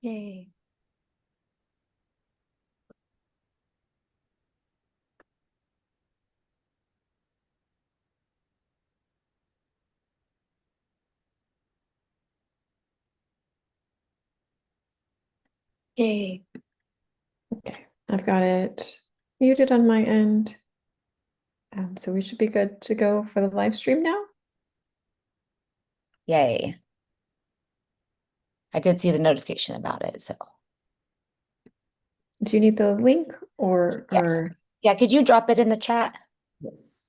Yay. Yay. Okay, I've got it muted on my end. So we should be good to go for the live stream now. Yay. I did see the notification about it, so Do you need the link or yes. Yeah, could you drop it in the chat? yes?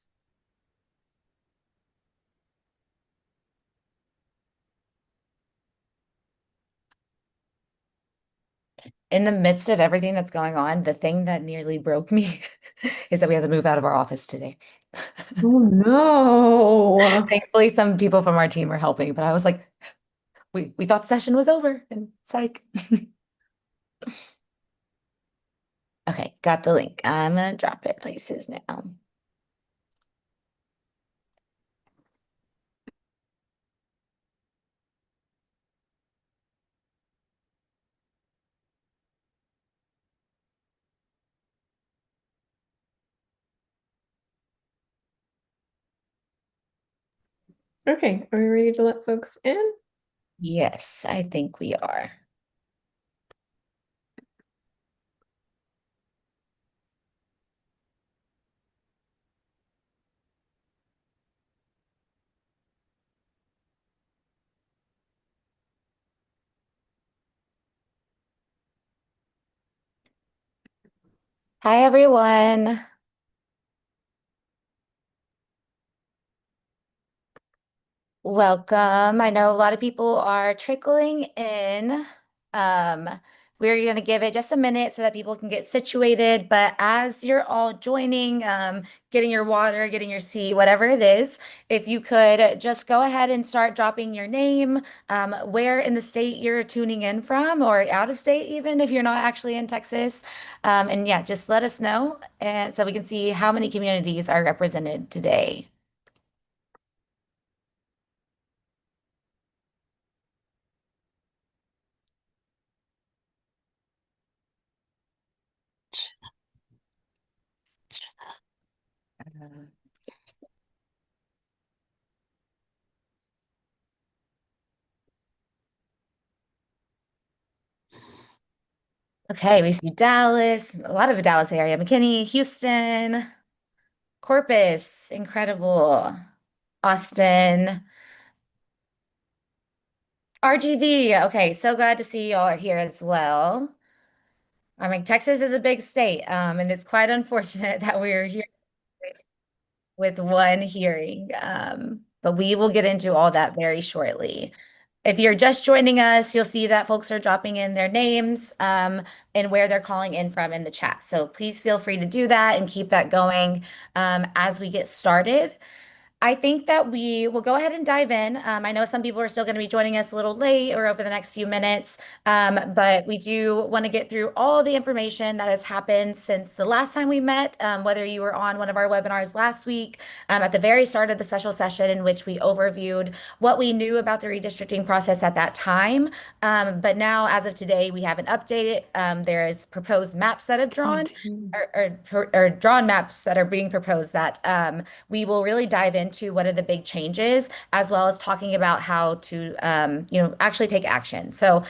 In the midst of everything that's going on, the thing that nearly broke me is that we have to move out of our office today. Oh no. Thankfully, some people from our team are helping, but I was like, we thought the session was over, and psych. Okay, got the link. I'm gonna drop it places now. Okay, are we ready to let folks in? Yes, I think we are. Hi, everyone. Welcome. I know a lot of people are trickling in. Um, we're going to give it just a minute so that people can get situated. But as you're all joining, getting your water, getting your seat, whatever it is, if you could just go ahead and start dropping your name, where in the state you're tuning in from, or out of state, even if you're not actually in Texas. And yeah, just let us know, and so we can see how many communities are represented today. Okay, we see Dallas, a lot of the Dallas area, McKinney, Houston, Corpus, incredible. Austin, RGV. Okay, so glad to see y'all are here as well. I mean, Texas is a big state, and it's quite unfortunate that we're here with one hearing. But we will get into all that very shortly. If you're just joining us, you'll see that folks are dropping in their names and where they're calling in from in the chat. So please feel free to do that and keep that going as we get started. I think that we will go ahead and dive in. I know some people are still going to be joining us a little late or over the next few minutes, but we do want to get through all the information that has happened since the last time we met, whether you were on one of our webinars last week, at the very start of the special session in which we overviewed what we knew about the redistricting process at that time. But now, as of today, we have an update. There is proposed maps that have drawn or drawn maps that are being proposed that we will really dive into what are the big changes, as well as talking about how to, actually take action. So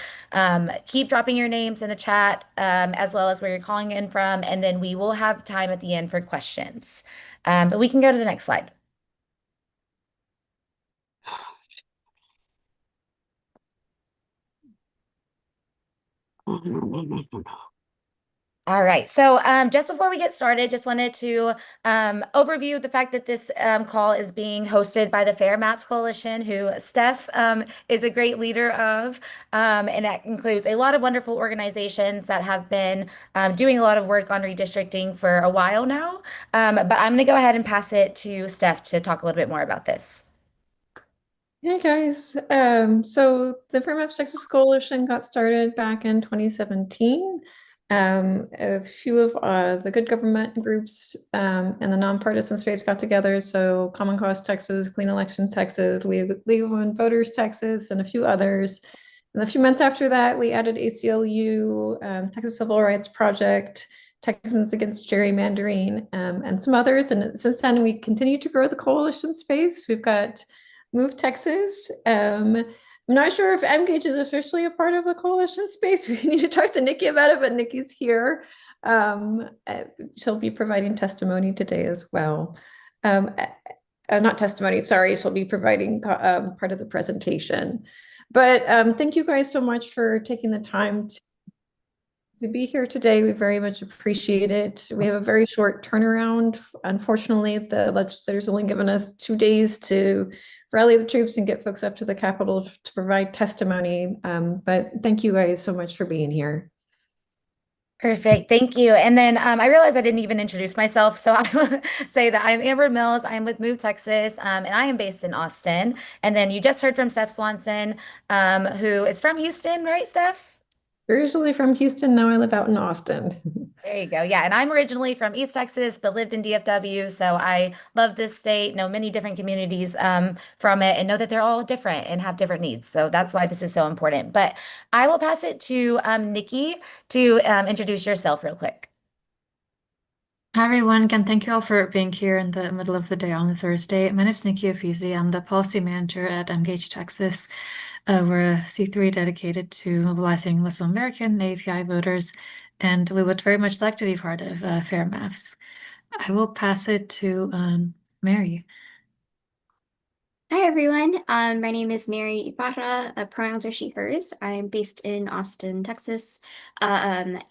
keep dropping your names in the chat, as well as where you're calling in from, and then we will have time at the end for questions. But we can go to the next slide. All right. So just before we get started, just wanted to overview the fact that this call is being hosted by the Fair Maps Coalition, who Steph is a great leader of. And that includes a lot of wonderful organizations that have been doing a lot of work on redistricting for a while now. But I'm going to go ahead and pass it to Steph to talk a little bit more about this. Hey guys, so the Fair Maps Texas Coalition got started back in 2017. A few of the good government groups in the nonpartisan space got together. So Common Cause Texas, Clean Election Texas, League of Women Voters Texas, and a few others. And a few months after that, we added ACLU, Texas Civil Rights Project, Texans Against Gerrymandering, and some others. And since then, we continue to grow the coalition space. We've got Move Texas. I'm not sure if MGage is officially a part of the coalition space. We need to talk to Nikki about it, but Nikki's here. She'll be providing testimony today as well. Um, Not testimony, sorry, she'll be providing part of the presentation. But thank you guys so much for taking the time to be here today. We very much appreciate it. We have a very short turnaround. Unfortunately, the legislators only given us 2 days to rally the troops and get folks up to the Capitol to provide testimony. But thank you guys so much for being here. Perfect. Thank you. And then I realized I didn't even introduce myself. So I will say that I'm Amber Mills. I'm with Move Texas, and I am based in Austin. And then you just heard from Steph Swanson, who is from Houston, right, Steph? Originally from Houston, now I live out in Austin. There you go. Yeah. And I'm originally from East Texas, but lived in DFW. So I love this state, know many different communities from it, and know that they're all different and have different needs. So that's why this is so important. But I will pass it to Nikki to introduce yourself real quick. Hi everyone, again, thank you all for being here in the middle of the day on a Thursday. My name is Nikki Afizi. I'm the policy manager at Engage Texas. We're a C3 dedicated to mobilizing Muslim American and API voters, and we would very much like to be part of Fair Maps. I will pass it to Mary. Hi everyone, my name is Mary Ibarra. Pronouns are she, hers. I'm based in Austin, Texas, and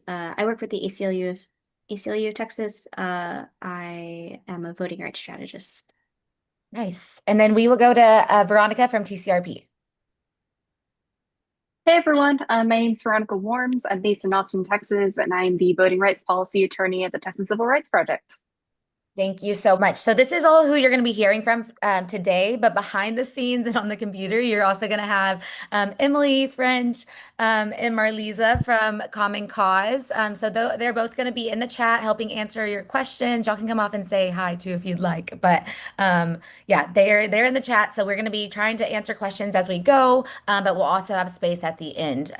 I work with the ACLU of Texas. I am a voting rights strategist. Nice. And then we will go to Veronica from TCRP. Hey everyone, my name is Veronica Warms. I'm based in Austin, Texas, and I'm the voting rights policy attorney at the Texas Civil Rights Project. Thank you so much. So this is all who you're going to be hearing from today, but behind the scenes and on the computer, you're also going to have Emily French and Marlisa from Common Cause. So they're both going to be in the chat helping answer your questions. Y'all can come off and say hi too if you'd like. But yeah, they're in the chat. So we're going to be trying to answer questions as we go, but we'll also have space at the end.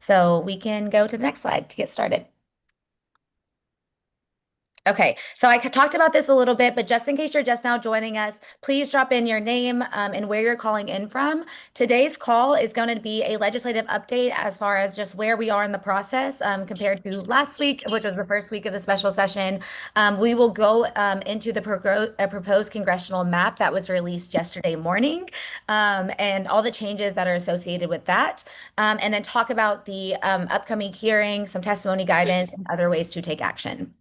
So we can go to the next slide to get started. Okay, so I talked about this a little bit, but just in case you're just now joining us, please drop in your name and where you're calling in from. Today's call is going to be a legislative update as far as just where we are in the process compared to last week, which was the first week of the special session. We will go into the proposed congressional map that was released yesterday morning and all the changes that are associated with that, and then talk about the upcoming hearing, some testimony guidance, and other ways to take action.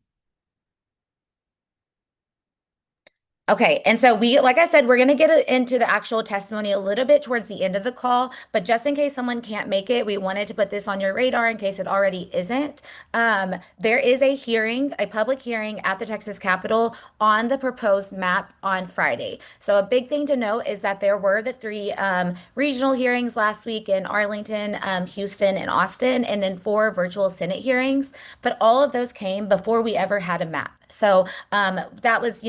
Okay, and so like I said, we're going to get into the actual testimony a little bit towards the end of the call, but just in case someone can't make it, we wanted to put this on your radar in case it already isn't. There is a hearing, a public hearing at the Texas Capitol on the proposed map on Friday. So a big thing to note is that there were the three regional hearings last week in Arlington, Houston, and Austin, and then 4 virtual Senate hearings, but all of those came before we ever had a map. So that was,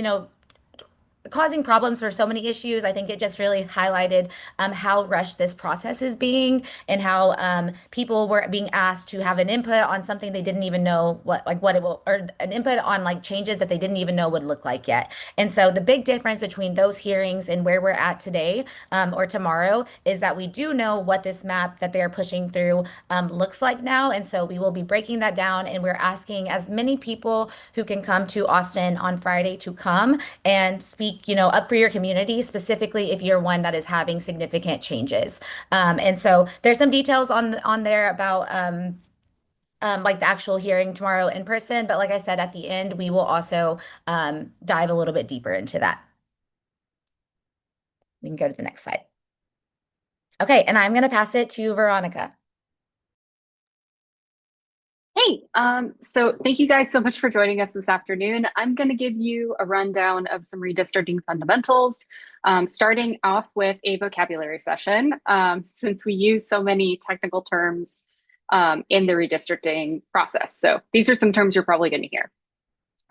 causing problems for so many issues. I think it just really highlighted how rushed this process is being and how people were being asked to have an input on something they didn't even know what it will, or an input on like changes that they didn't even know would look like yet. And so the big difference between those hearings and where we're at today or tomorrow is that we do know what this map that they're pushing through looks like now. And so we will be breaking that down, and we're asking as many people who can come to Austin on Friday to come and speak up for your community, specifically if you're one that is having significant changes. And so there's some details on there about like the actual hearing tomorrow in person. But like I said, at the end, we will also dive a little bit deeper into that. We can go to the next slide. Okay, and I'm going to pass it to Veronica. Hey, so thank you guys so much for joining us this afternoon. I'm going to give you a rundown of some redistricting fundamentals, starting off with a vocabulary session, since we use so many technical terms in the redistricting process. So these are some terms you're probably going to hear.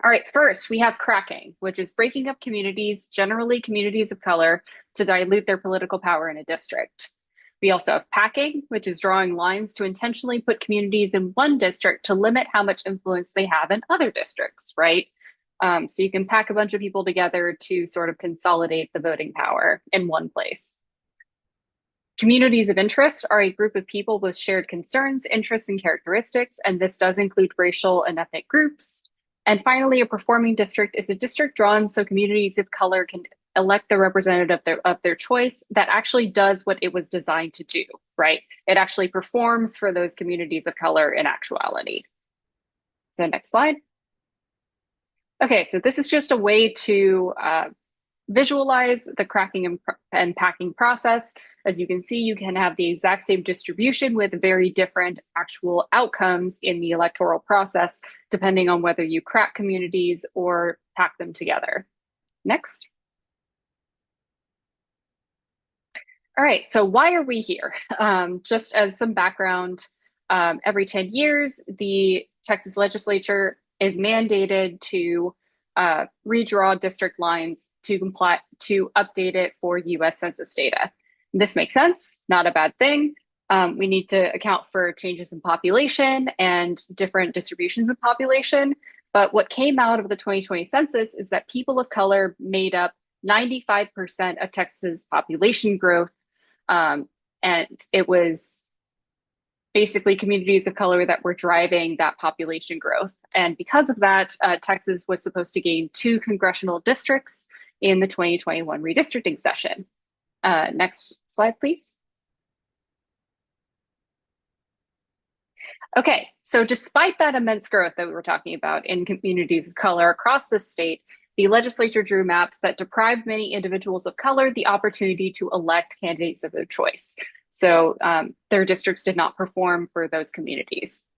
All right, first we have cracking, which is breaking up communities, generally communities of color, to dilute their political power in a district. We also have packing, which is drawing lines to intentionally put communities in one district to limit how much influence they have in other districts, right? So you can pack a bunch of people together to sort of consolidate the voting power in one place. Communities of interest are a group of people with shared concerns, interests, and characteristics, and this does include racial and ethnic groups. And finally, a performing district is a district drawn so communities of color can elect the representative of their choice that actually does what it was designed to do, right? It actually performs for those communities of color in actuality. So next slide. Okay, so this is just a way to visualize the cracking and packing process. As you can see, you can have the exact same distribution with very different actual outcomes in the electoral process, depending on whether you crack communities or pack them together. Next. All right, so why are we here? Just as some background, every 10 years, the Texas legislature is mandated to redraw district lines to update it for US Census data. This makes sense, not a bad thing. We need to account for changes in population and different distributions of population. But what came out of the 2020 census is that people of color made up 95% of Texas's population growth. And it was basically communities of color that were driving that population growth. And because of that, Texas was supposed to gain 2 congressional districts in the 2021 redistricting session. Next slide, please. Okay, so despite that immense growth that we were talking about in communities of color across the state, the legislature drew maps that deprived many individuals of color the opportunity to elect candidates of their choice. So their districts did not perform for those communities.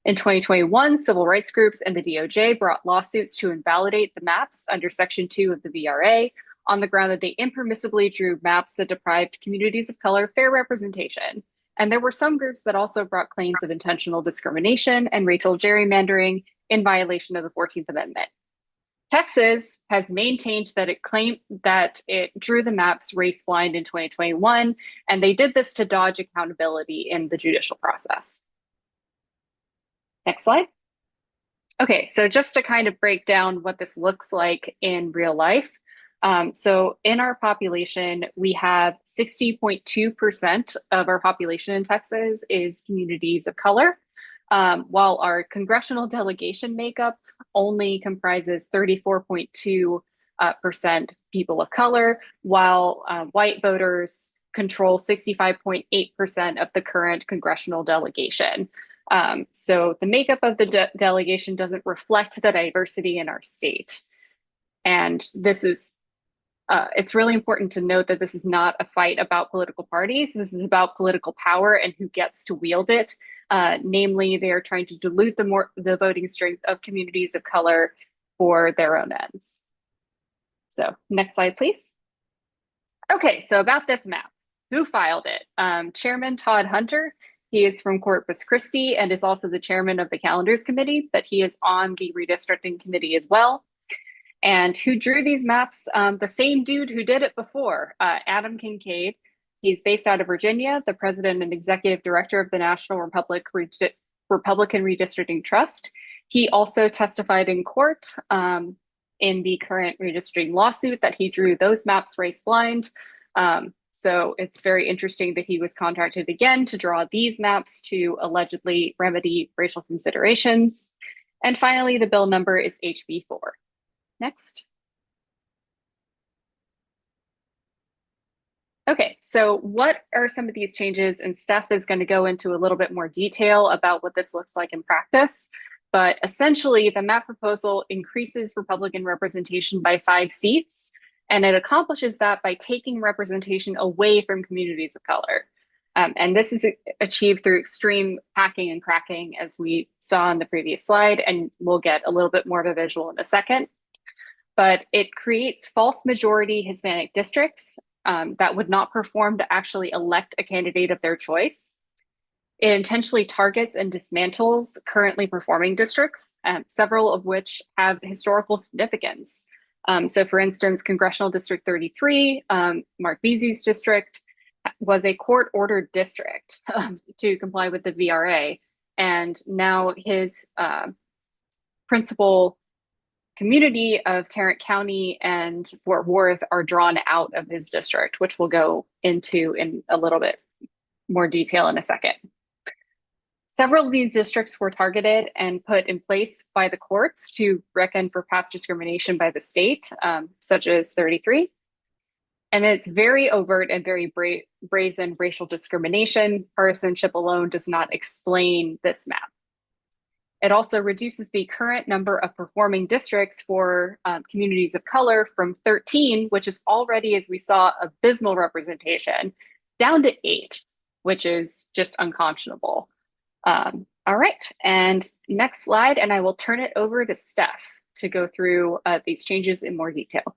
In 2021, civil rights groups and the DOJ brought lawsuits to invalidate the maps under Section 2 of the VRA on the ground that they impermissibly drew maps that deprived communities of color fair representation. And there were some groups that also brought claims of intentional discrimination and racial gerrymandering in violation of the 14th Amendment. Texas has maintained that it drew the maps race blind in 2021, and they did this to dodge accountability in the judicial process. Next slide. Okay, so just to kind of break down what this looks like in real life. So in our population, we have 60.2% of our population in Texas is communities of color, while our congressional delegation makeup only comprises 34.2% people of color, while white voters control 65.8% of the current congressional delegation. So the makeup of the delegation doesn't reflect the diversity in our state. And this is, it's really important to note that this is not a fight about political parties. This is about political power and who gets to wield it. Namely, they are trying to dilute the voting strength of communities of color for their own ends. So next slide, please. Okay, so about this map, who filed it? Chairman Todd Hunter. He is from Corpus Christi and is also the chairman of the Calendars Committee, but he is on the Redistricting Committee as well. And who drew these maps? The same dude who did it before, Adam Kincaid. He's based out of Virginia, the president and executive director of the National Republican Redistricting Trust. He also testified in court in the current redistricting lawsuit that he drew those maps race blind. So it's very interesting that he was contracted again to draw these maps to allegedly remedy racial considerations. And finally, the bill number is HB 4. Next. Okay, so what are some of these changes? And Steph is going to go into a little bit more detail about what this looks like in practice. But essentially, the map proposal increases Republican representation by 5 seats, and it accomplishes that by taking representation away from communities of color. And this is achieved through extreme packing and cracking, as we saw on the previous slide, and we'll get a little bit more of a visual in a second. But it creates false majority Hispanic districts that would not perform to actually elect a candidate of their choice. It intentionally targets and dismantles currently performing districts, several of which have historical significance. So for instance, Congressional District 33, Mark Beasley's district, was a court-ordered district to comply with the VRA. And now his principal community of Tarrant County and Fort Worth are drawn out of his district, which we'll go into in a little bit more detail in a second. Several of these districts were targeted and put in place by the courts to reckon for past discrimination by the state, such as 33. And it's very overt and very brazen racial discrimination. Partisanship alone does not explain this map. It also reduces the current number of performing districts for communities of color from 13, which is already, as we saw, abysmal representation, down to 8, which is just unconscionable. All right, and next slide, and I will turn it over to Steph to go through these changes in more detail.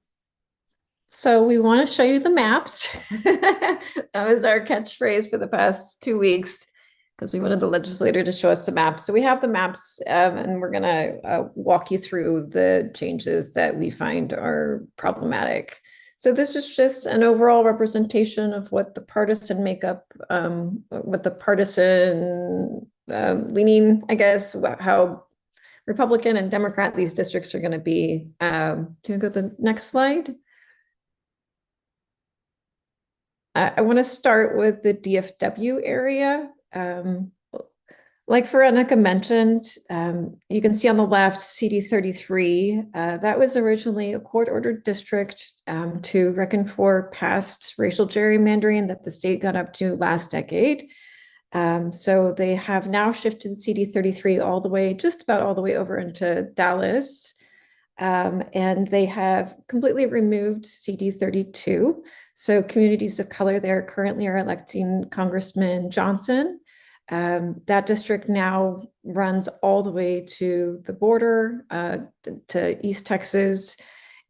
So we want to show you the maps. That was our catchphrase for the past 2 weeks, because we wanted the legislator to show us the maps. So we have the maps, and we're going to walk you through the changes that we find are problematic. So this is just an overall representation of what the partisan makeup, what the partisan leaning, I guess, how Republican and Democrat these districts are going to be. Do you go to the next slide? I want to start with the DFW area. Like Veronica mentioned, you can see on the left CD 33. That was originally a court-ordered district to reckon for past racial gerrymandering that the state got up to last decade. So they have now shifted CD 33 all the way, just about all the way over into Dallas. And they have completely removed CD 32. So communities of color there currently are electing Congressman Johnson. That district now runs all the way to the border, to East Texas,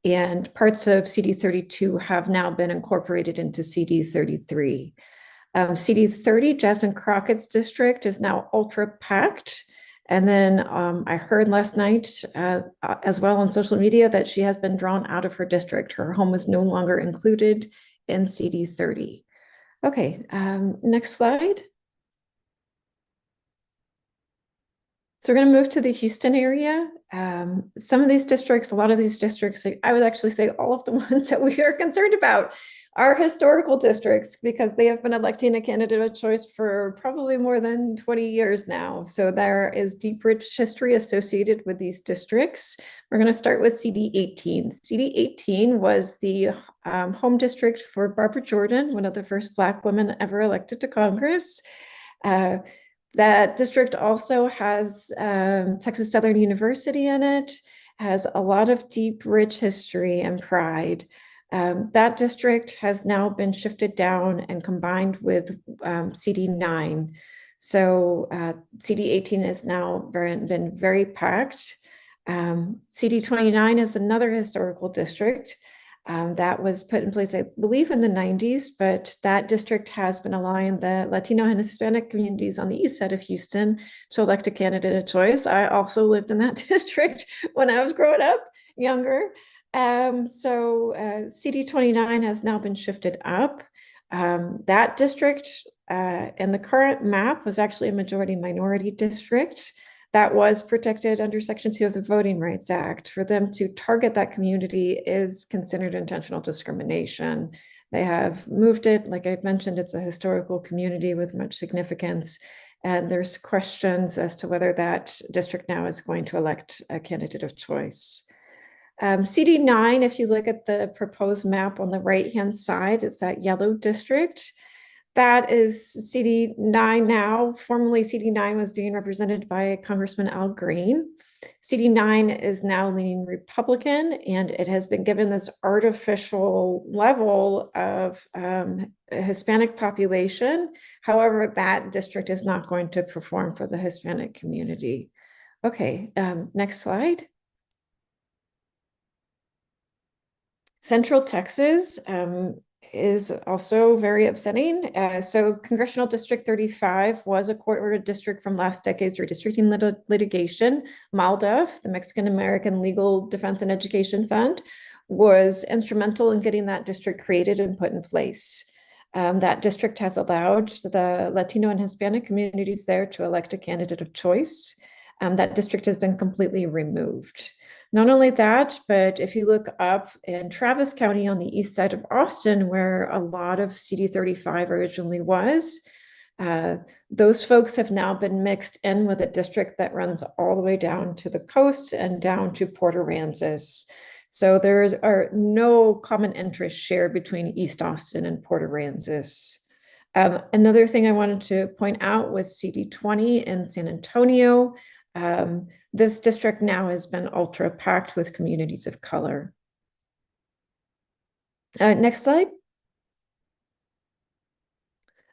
and parts of CD 32 have now been incorporated into CD 33. CD 30, Jasmine Crockett's district, is now ultra-packed. And then I heard last night as well on social media that she has been drawn out of her district. Her home is no longer included in CD 30. Okay, next slide. So we're going to move to the Houston area. Some of these districts, a lot of these districts, I would actually say all of the ones that we are concerned about are historical districts because they have been electing a candidate of choice for probably more than 20 years now. So there is deep, rich history associated with these districts. We're going to start with CD 18. CD 18 was the home district for Barbara Jordan, one of the first Black women ever elected to Congress. That district also has Texas Southern University in it, has a lot of deep, rich history and pride. That district has now been shifted down and combined with CD 9. So CD 18 has now been very packed. CD 29 is another historical district. That was put in place, I believe, in the 90s, but that district has been allowing the Latino and Hispanic communities on the east side of Houston to elect a candidate of choice. I also lived in that district when I was growing up, younger. So CD 29 has now been shifted up. That district in the current map was actually a majority minority district. That was protected under Section 2 of the Voting Rights Act. For them to target that community is considered intentional discrimination. They have moved it, like I mentioned, it's a historical community with much significance. And there's questions as to whether that district now is going to elect a candidate of choice. CD 9, if you look at the proposed map on the right-hand side, it's that yellow district. That is CD 9 now. Formerly, CD 9 was being represented by Congressman Al Green. CD 9 is now leaning Republican, and it has been given this artificial level of Hispanic population. However, that district is not going to perform for the Hispanic community. Okay, next slide. Central Texas is also very upsetting. So Congressional District 35 was a court-ordered district from last decade's redistricting litigation. MALDEF, the Mexican American Legal Defense and Education Fund, was instrumental in getting that district created and put in place. That district has allowed the Latino and Hispanic communities there to elect a candidate of choice. That district has been completely removed. Not only that, but if you look up in Travis County on the east side of Austin, where a lot of CD35 originally was, those folks have now been mixed in with a district that runs all the way down to the coast and down to Port Aransas. So there are no common interests shared between East Austin and Port Aransas. Another thing I wanted to point out was CD20 in San Antonio. This district now has been ultra packed with communities of color. Next slide.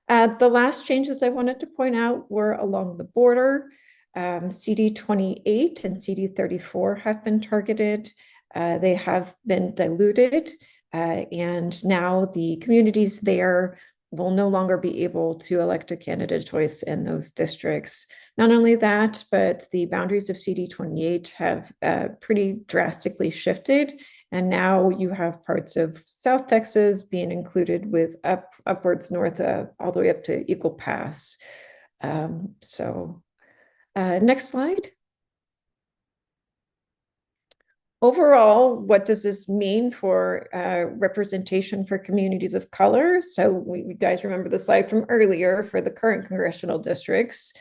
The last changes I wanted to point out were along the border. CD28 and CD34 have been targeted. They have been diluted, and now the communities there will no longer be able to elect a candidate choice in those districts. Not only that, but the boundaries of CD28 have pretty drastically shifted. And now you have parts of South Texas being included with upwards north all the way up to Eagle Pass. Next slide. Overall, what does this mean for representation for communities of color? So you guys remember the slide from earlier for the current congressional districts.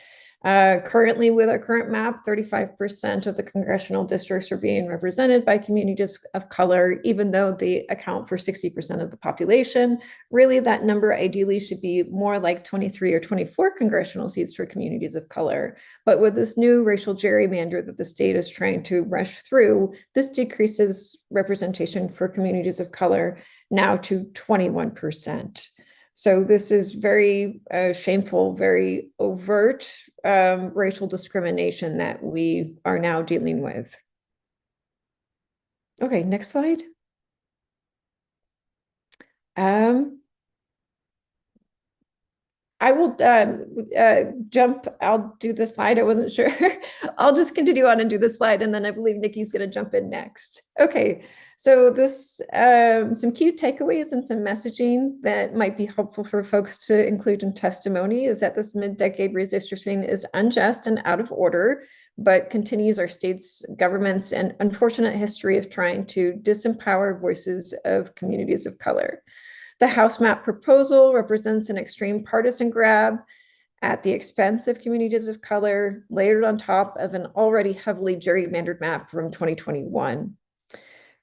Currently, with our current map, 35% of the congressional districts are being represented by communities of color, even though they account for 60% of the population. Really, that number ideally should be more like 23 or 24 congressional seats for communities of color. But with this new racial gerrymander that the state is trying to rush through, this decreases representation for communities of color now to 21%. So this is very shameful, very overt racial discrimination that we are now dealing with. Okay, next slide. I will jump, I'll do the slide, I wasn't sure. I'll just continue on and do the slide, and then I believe Nikki's gonna jump in next. Okay, so this, some key takeaways and some messaging that might be helpful for folks to include in testimony is that this mid-decade redistricting is unjust and out of order, but continues our state's government's and unfortunate history of trying to disempower voices of communities of color. The House map proposal represents an extreme partisan grab at the expense of communities of color, layered on top of an already heavily gerrymandered map from 2021.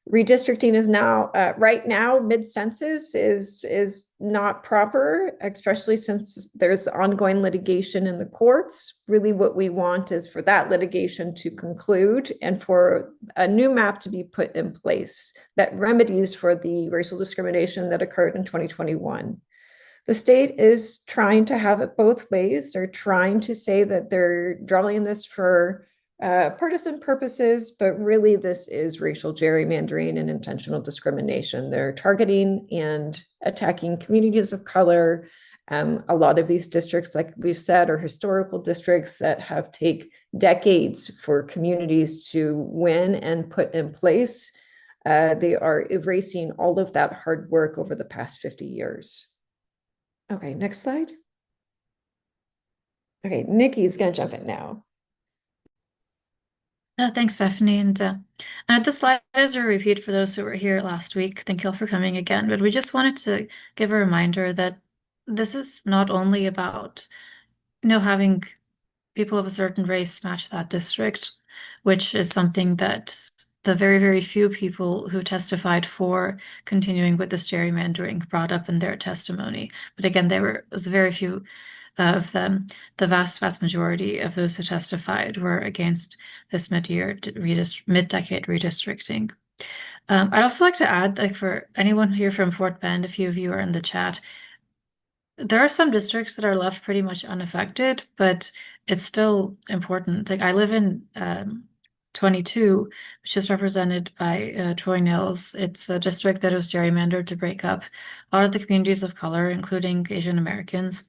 Redistricting is now, right now, mid-census is not proper, especially since there's ongoing litigation in the courts. Really what we want is for that litigation to conclude and for a new map to be put in place that remedies for the racial discrimination that occurred in 2021. The state is trying to have it both ways. They're trying to say that they're drawing this for partisan purposes, but really this is racial gerrymandering and intentional discrimination. They're targeting and attacking communities of color. A lot of these districts, like we've said, are historical districts that have taken decades for communities to win and put in place. They are erasing all of that hard work over the past 50 years. Okay, next slide. Okay, Nikki's gonna jump in now. Thanks, Stephanie. And this slide is a repeat for those who were here last week. Thank you all for coming again. But we just wanted to give a reminder that this is not only about, having people of a certain race match that district, which is something that the very, very few people who testified for continuing with this gerrymandering brought up in their testimony. But again, was very few of them. The vast majority of those who testified were against this mid-decade redistricting. I'd also like to add, like, for anyone here from Fort Bend, a few of you are in the chat, there are some districts that are left pretty much unaffected, but it's still important. Like, I live in 22, which is represented by Troy Nils. It's a district that was gerrymandered to break up a lot of the communities of color, including Asian Americans.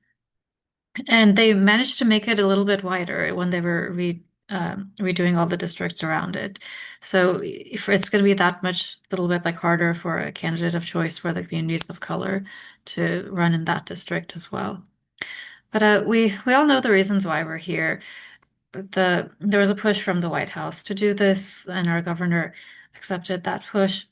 And they managed to make it a little bit wider when they were redoing all the districts around it. So if it's going to be that much, little bit like harder for a candidate of choice for the communities of color to run in that district as well. But we all know the reasons why we're here. There was a push from the White House to do this, and our governor accepted that push.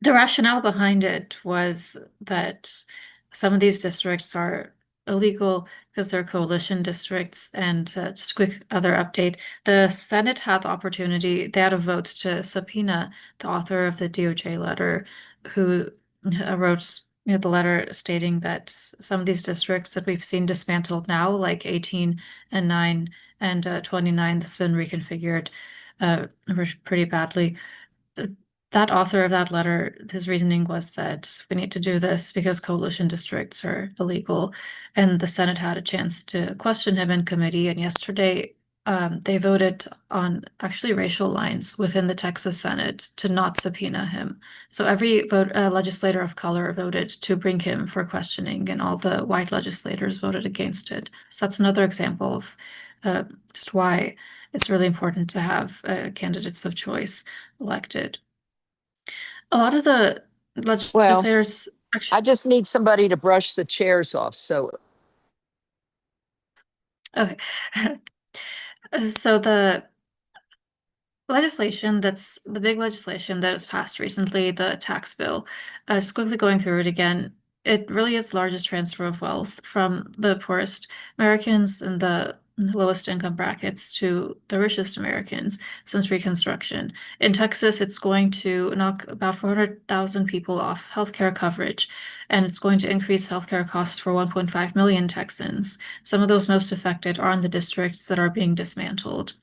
The rationale behind it was that some of these districts are illegal because they're coalition districts. And just a quick other update, the Senate had the opportunity, they had a vote to subpoena the author of the DOJ letter who wrote the letter stating that some of these districts that we've seen dismantled now, like 18 and 9 and 29, that's been reconfigured pretty badly. That author of that letter, his reasoning was that we need to do this because coalition districts are illegal. And the Senate had a chance to question him in committee. And yesterday, they voted on actually racial lines within the Texas Senate to not subpoena him. So every legislator of color voted to bring him for questioning, and all the white legislators voted against it. So that's another example of just why it's really important to have candidates of choice elected. A lot of the legislators I just need somebody to brush the chairs off. So, okay. So the big legislation that was passed recently, the tax bill, just quickly going through it again, it really is the largest transfer of wealth from the poorest Americans and the lowest income brackets to the richest Americans since Reconstruction. In Texas, it's going to knock about 400,000 people off healthcare coverage, and it's going to increase healthcare costs for 1.5 million Texans. Some of those most affected are in the districts that are being dismantled.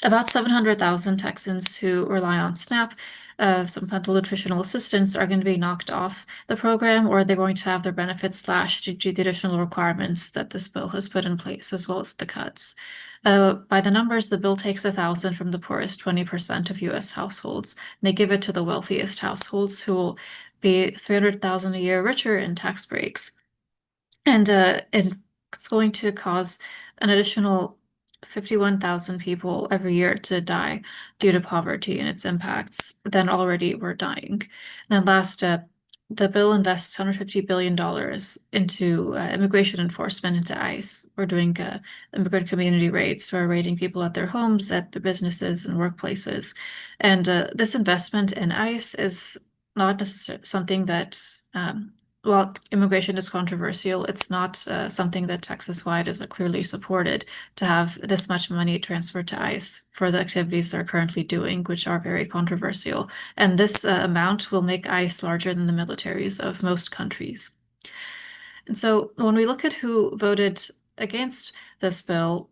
About 700,000 Texans who rely on SNAP, supplemental nutritional assistance, are going to be knocked off the program, or they're going to have their benefits slashed due to the additional requirements that this bill has put in place, as well as the cuts. By the numbers, the bill takes 1,000 from the poorest 20% of U.S. households, and they give it to the wealthiest households, who will be 300,000 a year richer in tax breaks. And it's going to cause an additional 51,000 people every year to die due to poverty and its impacts than already were dying. And then last, the bill invests $150 billion into immigration enforcement, into ICE. We're doing immigrant community raids, so we're raiding people at their homes, at their businesses and workplaces. And this investment in ICE is not necessarily something that while immigration is controversial, it's not something that Texas-wide is clearly supported, to have this much money transferred to ICE for the activities they're currently doing, which are very controversial. And this amount will make ICE larger than the militaries of most countries. And so when we look at who voted against this bill,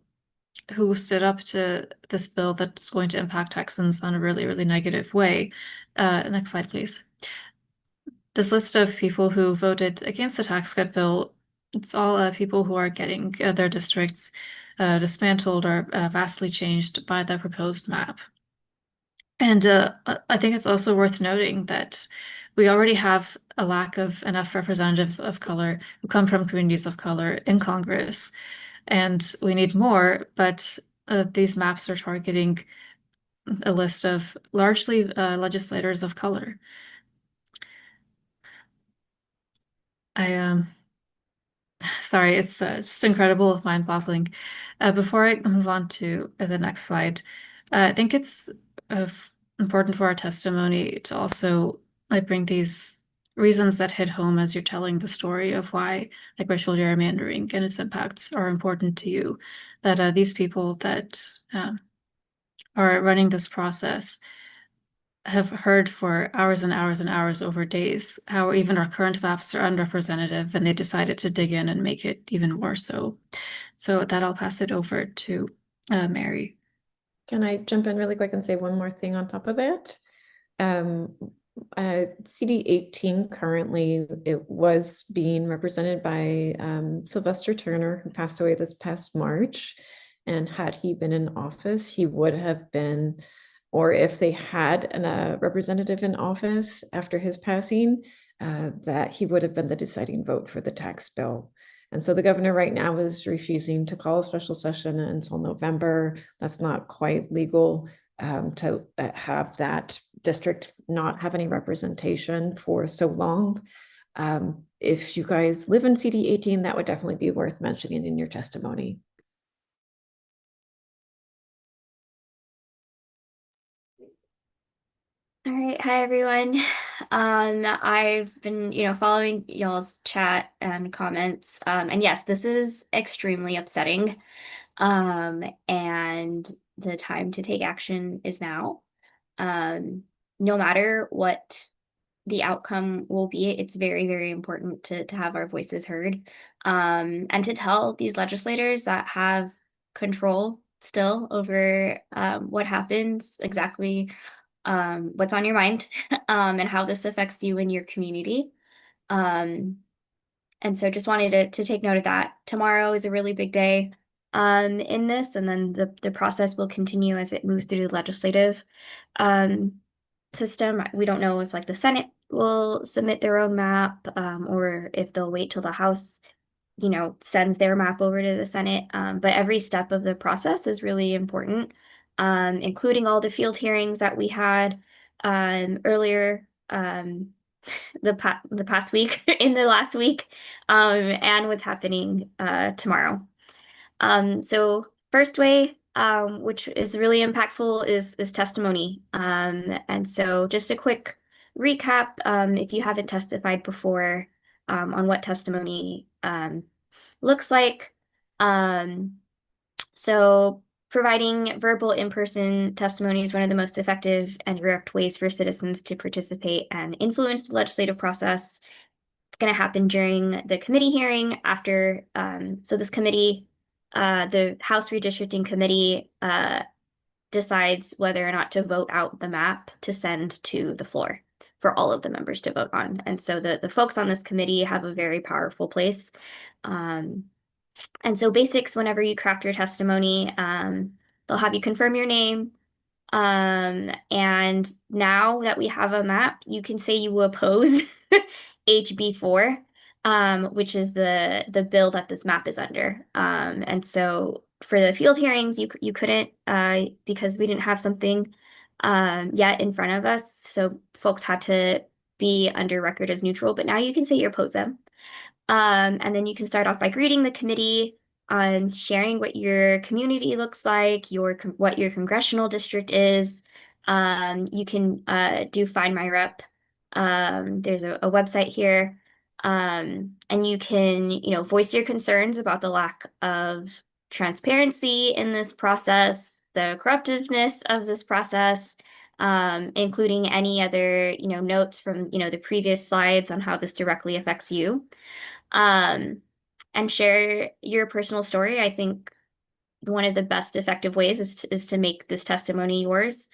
who stood up to this bill that's going to impact Texans in a really, really negative way. Next slide, please. This list of people who voted against the tax cut bill, it's all people who are getting their districts dismantled or vastly changed by the proposed map. And I think it's also worth noting that we already have a lack of enough representatives of color who come from communities of color in Congress, and we need more, but these maps are targeting a list of largely legislators of color. Sorry, it's just incredible, mind-boggling. Before I move on to the next slide, I think it's important for our testimony to also bring these reasons that hit home as you're telling the story of why racial gerrymandering and its impacts are important to you. That these people that are running this process have heard for hours and hours and hours over days how even our current maps are unrepresentative, and they decided to dig in and make it even more so. So with that, I'll pass it over to Mary. Can I jump in really quick and say one more thing on top of that? CD 18 currently, it was being represented by Sylvester Turner, who passed away this past March. And had he been in office, he would have been, or if they had a representative in office after his passing, that he would have been the deciding vote for the tax bill. And so the governor right now is refusing to call a special session until November. That's not quite legal to have that district not have any representation for so long. if you guys live in CD 18, that would definitely be worth mentioning in your testimony. All right, hi everyone. I've been, following y'all's chat and comments. And yes, this is extremely upsetting. And the time to take action is now. No matter what the outcome will be, it's very, very important to have our voices heard. And to tell these legislators that have control still over what happens exactly, what's on your mind, and how this affects you and your community. And so just wanted to take note of that. Tomorrow is a really big day in this, and then the process will continue as it moves through the legislative um, system. We don't know if like the Senate will submit their own map, or if they'll wait till the House, sends their map over to the Senate. But every step of the process is really important, including all the field hearings that we had earlier, the past week, in the last week, and what's happening tomorrow. So first way, which is really impactful, is testimony. And so just a quick recap, if you haven't testified before, on what testimony looks like. So providing verbal in-person testimony is one of the most effective and direct ways for citizens to participate and influence the legislative process. It's going to happen during the committee hearing after, so this committee, the House Redistricting Committee, decides whether or not to vote out the map to send to the floor for all of the members to vote on. And so the folks on this committee have a very powerful place. And so basics, whenever you craft your testimony, they'll have you confirm your name. And now that we have a map, you can say you oppose HB4, which is the bill that this map is under. And so for the field hearings, you couldn't, because we didn't have something yet in front of us. So folks had to be under record as neutral, but now you can say you oppose them. And then you can start off by greeting the committee and sharing what your community looks like, what your congressional district is. You can do Find My Rep. There's a website here. And you can, voice your concerns about the lack of transparency in this process, the corruptiveness of this process, including any other, notes from, the previous slides on how this directly affects you. And share your personal story. I think one of the best effective ways is to make this testimony yours,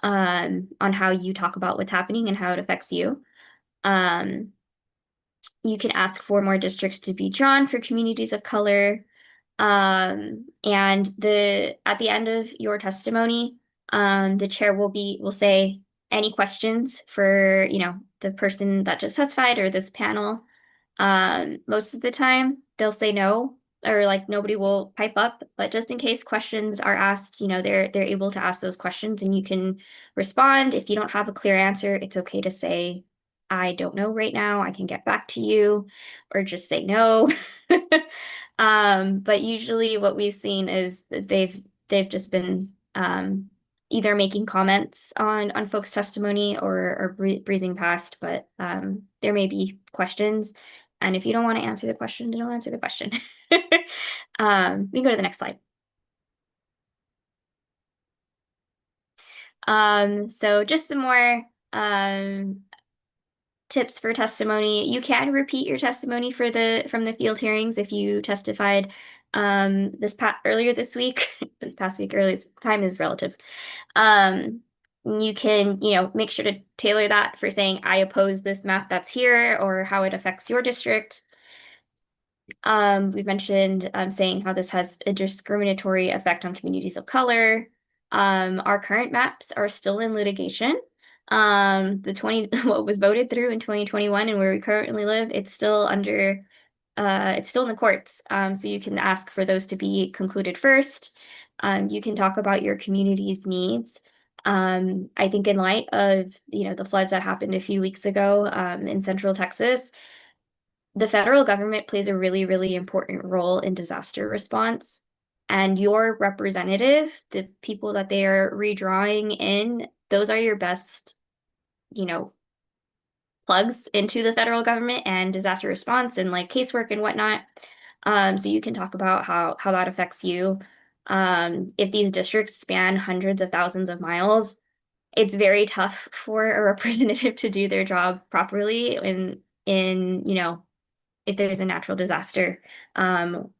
on how you talk about what's happening and how it affects you. You can ask for more districts to be drawn for communities of color. And at the end of your testimony, the chair will say any questions for, the person that just testified or this panel. Most of the time they'll say no, or like nobody will pipe up, but just in case questions are asked, they're able to ask those questions and you can respond. If you don't have a clear answer, it's okay to say, I don't know right now, I can get back to you, or just say no. But usually what we've seen is that they've just been either making comments on folks' testimony or breezing past, but there may be questions. And if you don't want to answer the question, then don't answer the question. We can go to the next slide. So just some more tips for testimony. You can repeat your testimony from the field hearings if you testified earlier this week. This past week, earlier time is relative. You can, make sure to tailor that for saying, I oppose this map that's here, or how it affects your district. We've mentioned saying how this has a discriminatory effect on communities of color. Our current maps are still in litigation. What was voted through in 2021 and where we currently live, it's still under, it's still in the courts. So you can ask for those to be concluded first. You can talk about your community's needs. I think in light of, the floods that happened a few weeks ago, in Central Texas, the federal government plays a really, really important role in disaster response. And your representative, the people that they are redrawing in, those are your best, plugs into the federal government and disaster response and like casework and whatnot. So you can talk about how that affects you. If these districts span hundreds of thousands of miles, it's very tough for a representative to do their job properly in if there's a natural disaster. Um,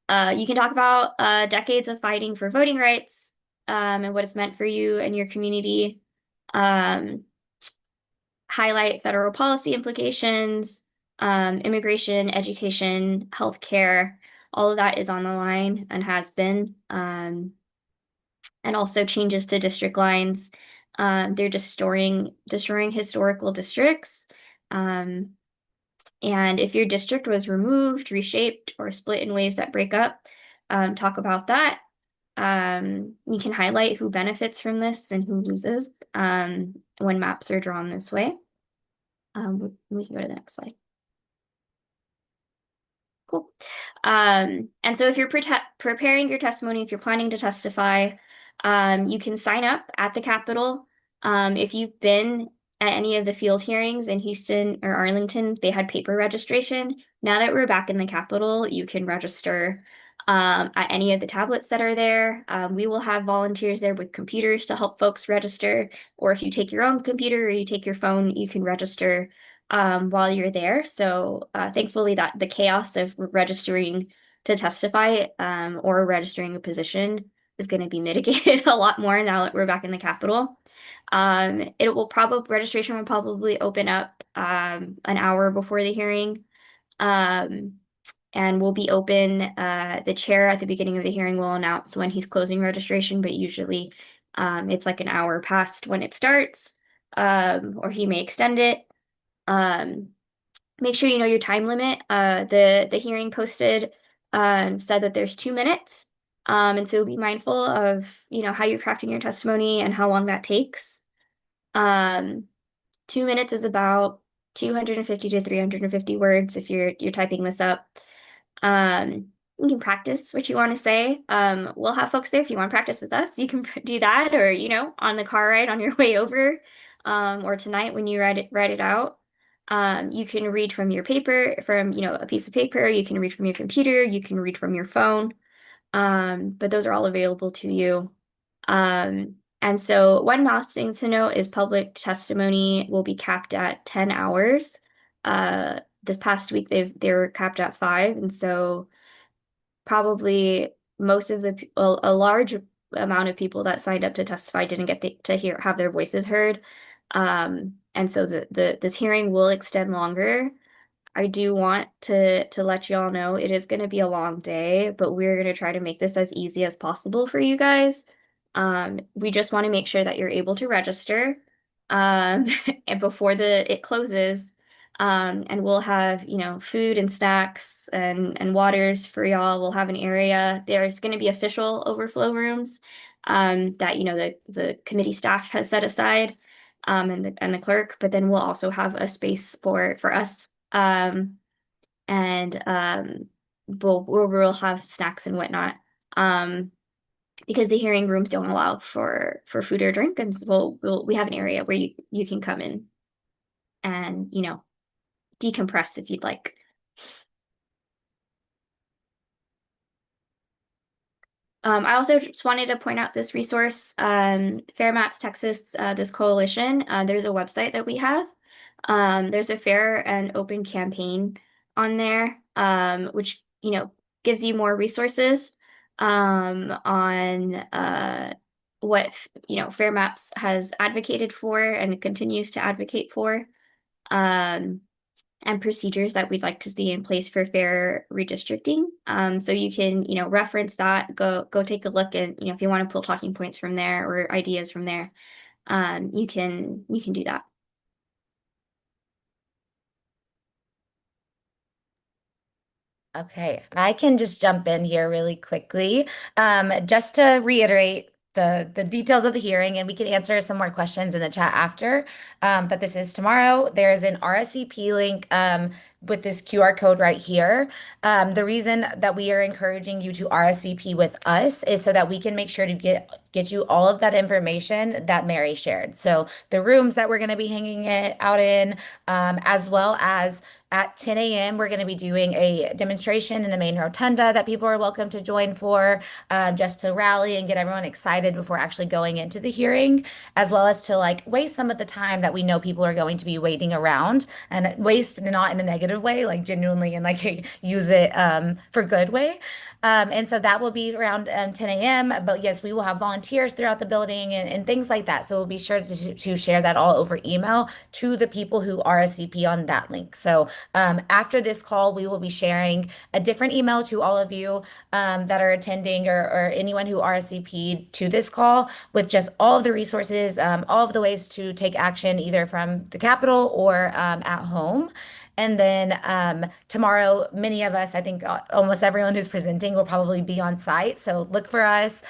you can talk about decades of fighting for voting rights and what it's meant for you and your community. Um, Highlight federal policy implications, immigration, education, healthcare. All of that is on the line and has been. And also changes to district lines. They're destroying historical districts. And if your district was removed, reshaped, or split in ways that break up, talk about that. You can highlight who benefits from this and who loses when maps are drawn this way. We can go to the next slide. Cool. And so if you're preparing your testimony, if you're planning to testify, you can sign up at the Capitol. If you've been at any of the field hearings in Houston or Arlington, they had paper registration. Now that we're back in the Capitol, you can register at any of the tablets that are there. We will have volunteers there with computers to help folks register, or if you take your own computer or you take your phone, you can register while you're there. So thankfully that the chaos of registering to testify or registering a position is going to be mitigated a lot more now that we're back in the Capitol. Registration will probably open up an hour before the hearing. And will be open. The chair at the beginning of the hearing will announce when he's closing registration, but usually it's like an hour past when it starts, or he may extend it. Make sure you know your time limit. The hearing posted said that there's 2 minutes. And so be mindful of, how you're crafting your testimony and how long that takes. 2 minutes is about 250 to 350 words if you're typing this up. You can practice what you want to say. We'll have folks there if you want to practice with us. You can do that, or on the car ride on your way over, or tonight when you write it out. You can read from your paper, from a piece of paper. You can read from your computer. You can read from your phone. But those are all available to you. And so one last thing to note is public testimony will be capped at 10 hours. This past week they were capped at 5, and so probably a large amount of people that signed up to testify didn't get to have their voices heard. And so this hearing will extend longer. I do want to let you all know it is going to be a long day, but we're going to try to make this as easy as possible for you guys. We just want to make sure that you're able to register and before it closes. And we'll have, food and snacks and waters for y'all. We'll have an area. There's going to be official overflow rooms that, the committee staff has set aside and the clerk, but then we'll also have a space for us. And we'll have snacks and whatnot. Because the hearing rooms don't allow for food or drink, and so we have an area where you can come in and decompress if you'd like. I also just wanted to point out this resource, Fair Maps Texas, this coalition. There's a website that we have. There's a fair and open campaign on there, which gives you more resources on what Fair Maps has advocated for and continues to advocate for, and procedures that we'd like to see in place for fair redistricting. So you can reference that, go take a look, and if you want to pull talking points from there or ideas from there, you can do that. Okay, I can just jump in here really quickly. Just to reiterate, the details of the hearing, and we can answer some more questions in the chat after. But this is tomorrow. There's an RSVP link with this QR code right here. The reason that we are encouraging you to RSVP with us is so that we can make sure to get you all of that information that Mary shared. So the rooms that we're going to be hanging it out in, as well as at 10 a.m., we're going to be doing a demonstration in the main rotunda that people are welcome to join for, just to rally and get everyone excited before actually going into the hearing, as well as to like waste some of the time that we know people are going to be waiting around, and waste not in a negative way, like genuinely in like a use it for good way. And so that will be around 10 a.m. But yes, we will have volunteers throughout the building and things like that. So we'll be sure to share that all over email to the people who RSVP on that link. So after this call, we will be sharing a different email to all of you that are attending, or anyone who RSVP'd to this call, with just all of the resources, all of the ways to take action either from the Capitol or at home. And then tomorrow, many of us, I think almost everyone who's presenting will probably be on site. So look for us.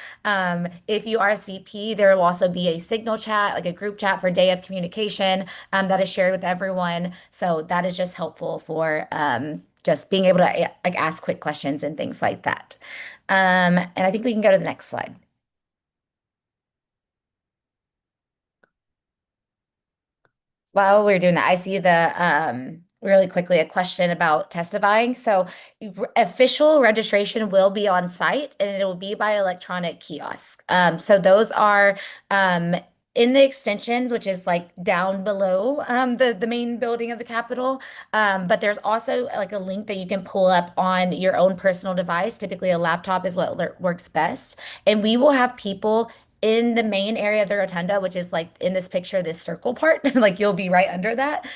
If you RSVP, there will also be a signal chat, like a group chat for day of communication that is shared with everyone. So that is just helpful for just being able to like ask quick questions and things like that. And I think we can go to the next slide. While we're doing that, I see the really quickly a question about testifying. So official registration will be on site, and it will be by electronic kiosk. So those are in the extensions, which is like down below the main building of the Capitol. But there's also like a link that you can pull up on your own personal device. Typically, a laptop is what works best. And we will have people in the main area of the rotunda, which is like in this picture, this circle part, like you'll be right under that.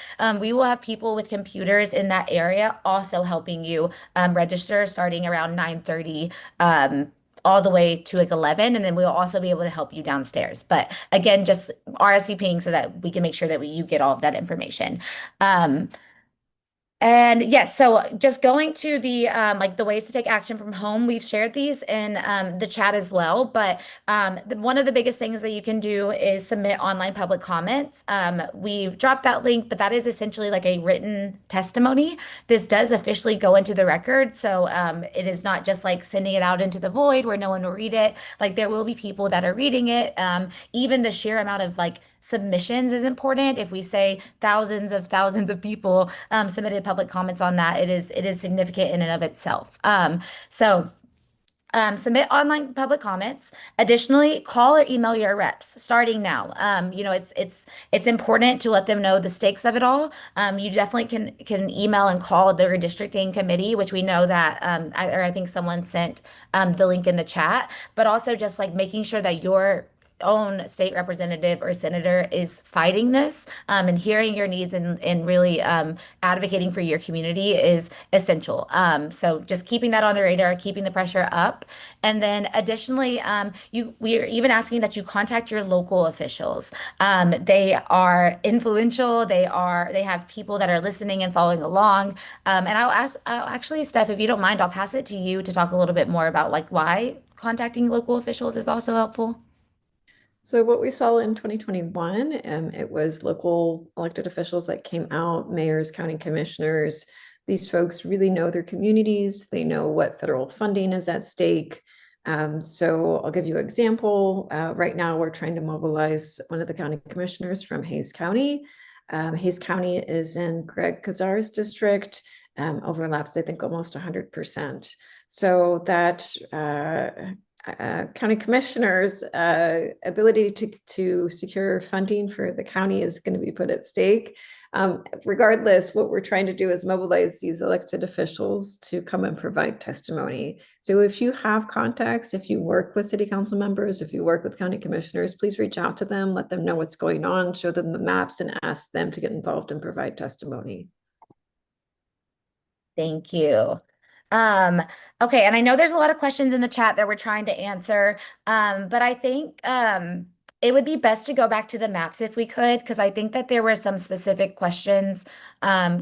We will have people with computers in that area also helping you register starting around 9:30 all the way to like 11, and then we'll also be able to help you downstairs. But again, just RSVPing so that we can make sure that you get all of that information. And yes, so just going to the like the ways to take action from home, we've shared these in the chat as well. But one of the biggest things that you can do is submit online public comments. We've dropped that link, but that is essentially like a written testimony. This does officially go into the record, so it is not just like sending it out into the void where no one will read it. Like there will be people that are reading it. Even the sheer amount of like submissions is important. If we say thousands of people submitted public comments on that, it is significant in and of itself. Submit online public comments. Additionally, call or email your reps starting now. It's important to let them know the stakes of it all. You definitely can email and call the redistricting committee, which we know that I think someone sent the link in the chat, but also just like making sure that your own state representative or senator is fighting this, and hearing your needs and really advocating for your community is essential. So just keeping that on the radar, keeping the pressure up. And then additionally, we are even asking that you contact your local officials. They are influential. They have people that are listening and following along. And I'll actually, Steph, if you don't mind, I'll pass it to you to talk a little bit more about like why contacting local officials is also helpful. So what we saw in 2021, it was local elected officials that came out, mayors, county commissioners. These folks really know their communities. They know what federal funding is at stake. So I'll give you an example. Right now, we're trying to mobilize one of the county commissioners from Hays County. Hays County is in Greg Kazar's district, overlaps, I think, almost 100%. So that county commissioners' ability to secure funding for the county is going to be put at stake. Regardless, what we're trying to do is mobilize these elected officials to come and provide testimony. So if you have contacts, if you work with city council members, if you work with county commissioners, please reach out to them, let them know what's going on, show them the maps, and ask them to get involved and provide testimony. Thank you. Okay, and I know there's a lot of questions in the chat that we're trying to answer, but I think It would be best to go back to the maps if we could, because I think that there were some specific questions,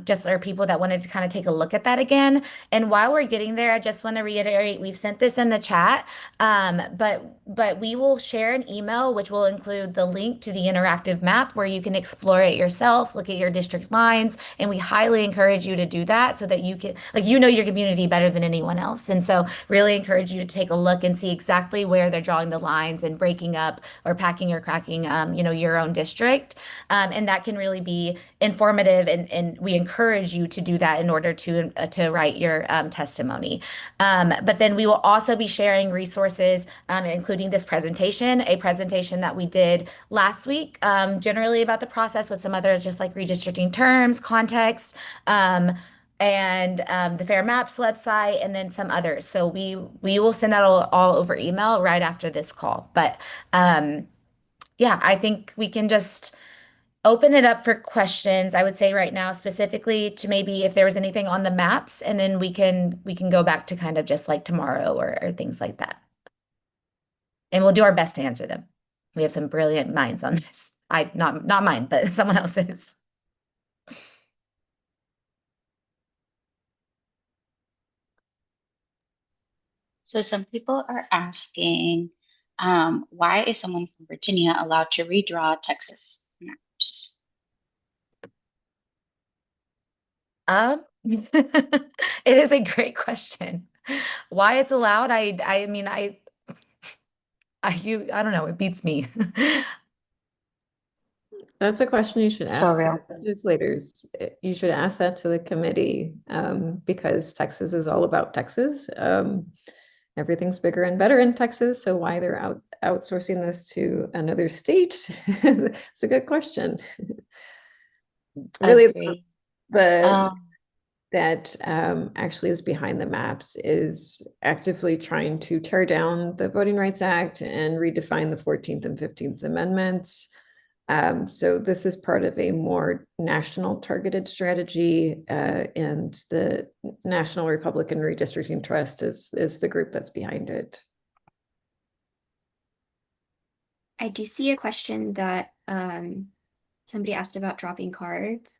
just or people that wanted to kind of take a look at that again. And while we're getting there, I just want to reiterate, we've sent this in the chat, but we will share an email which will include the link to the interactive map where you can explore it yourself, look at your district lines, and we highly encourage you to do that so that you can, like, you know your community better than anyone else. And so really encourage you to take a look and see exactly where they're drawing the lines and breaking up or packing or cracking, your own district. And that can really be informative. And we encourage you to do that in order to write your testimony. But then we will also be sharing resources, including this presentation, a presentation that we did last week, generally about the process with some other just like redistricting terms, context, and the Fair Maps website, and then some others. So we will send that all over email right after this call. But yeah, I think we can just open it up for questions. I would say right now, specifically to maybe if there was anything on the maps, and then we can go back to kind of just like tomorrow or things like that. And we'll do our best to answer them. We have some brilliant minds on this. Not mine, but someone else's. So some people are asking, why is someone from Virginia allowed to redraw Texas maps? It is a great question. Why it's allowed, I mean, I don't know, it beats me. That's a question you should So ask real. the legislators. You should ask that to the committee, because Texas is all about Texas. Everything's bigger and better in Texas, so why they're outsourcing this to another state? It's a good question. Really, Agree. the Um, that actually is behind the maps is actively trying to tear down the Voting Rights Act and redefine the 14th and 15th Amendments. So this is part of a more national targeted strategy, and the National Republican Redistricting Trust is the group that's behind it. I do see a question that somebody asked about dropping cards.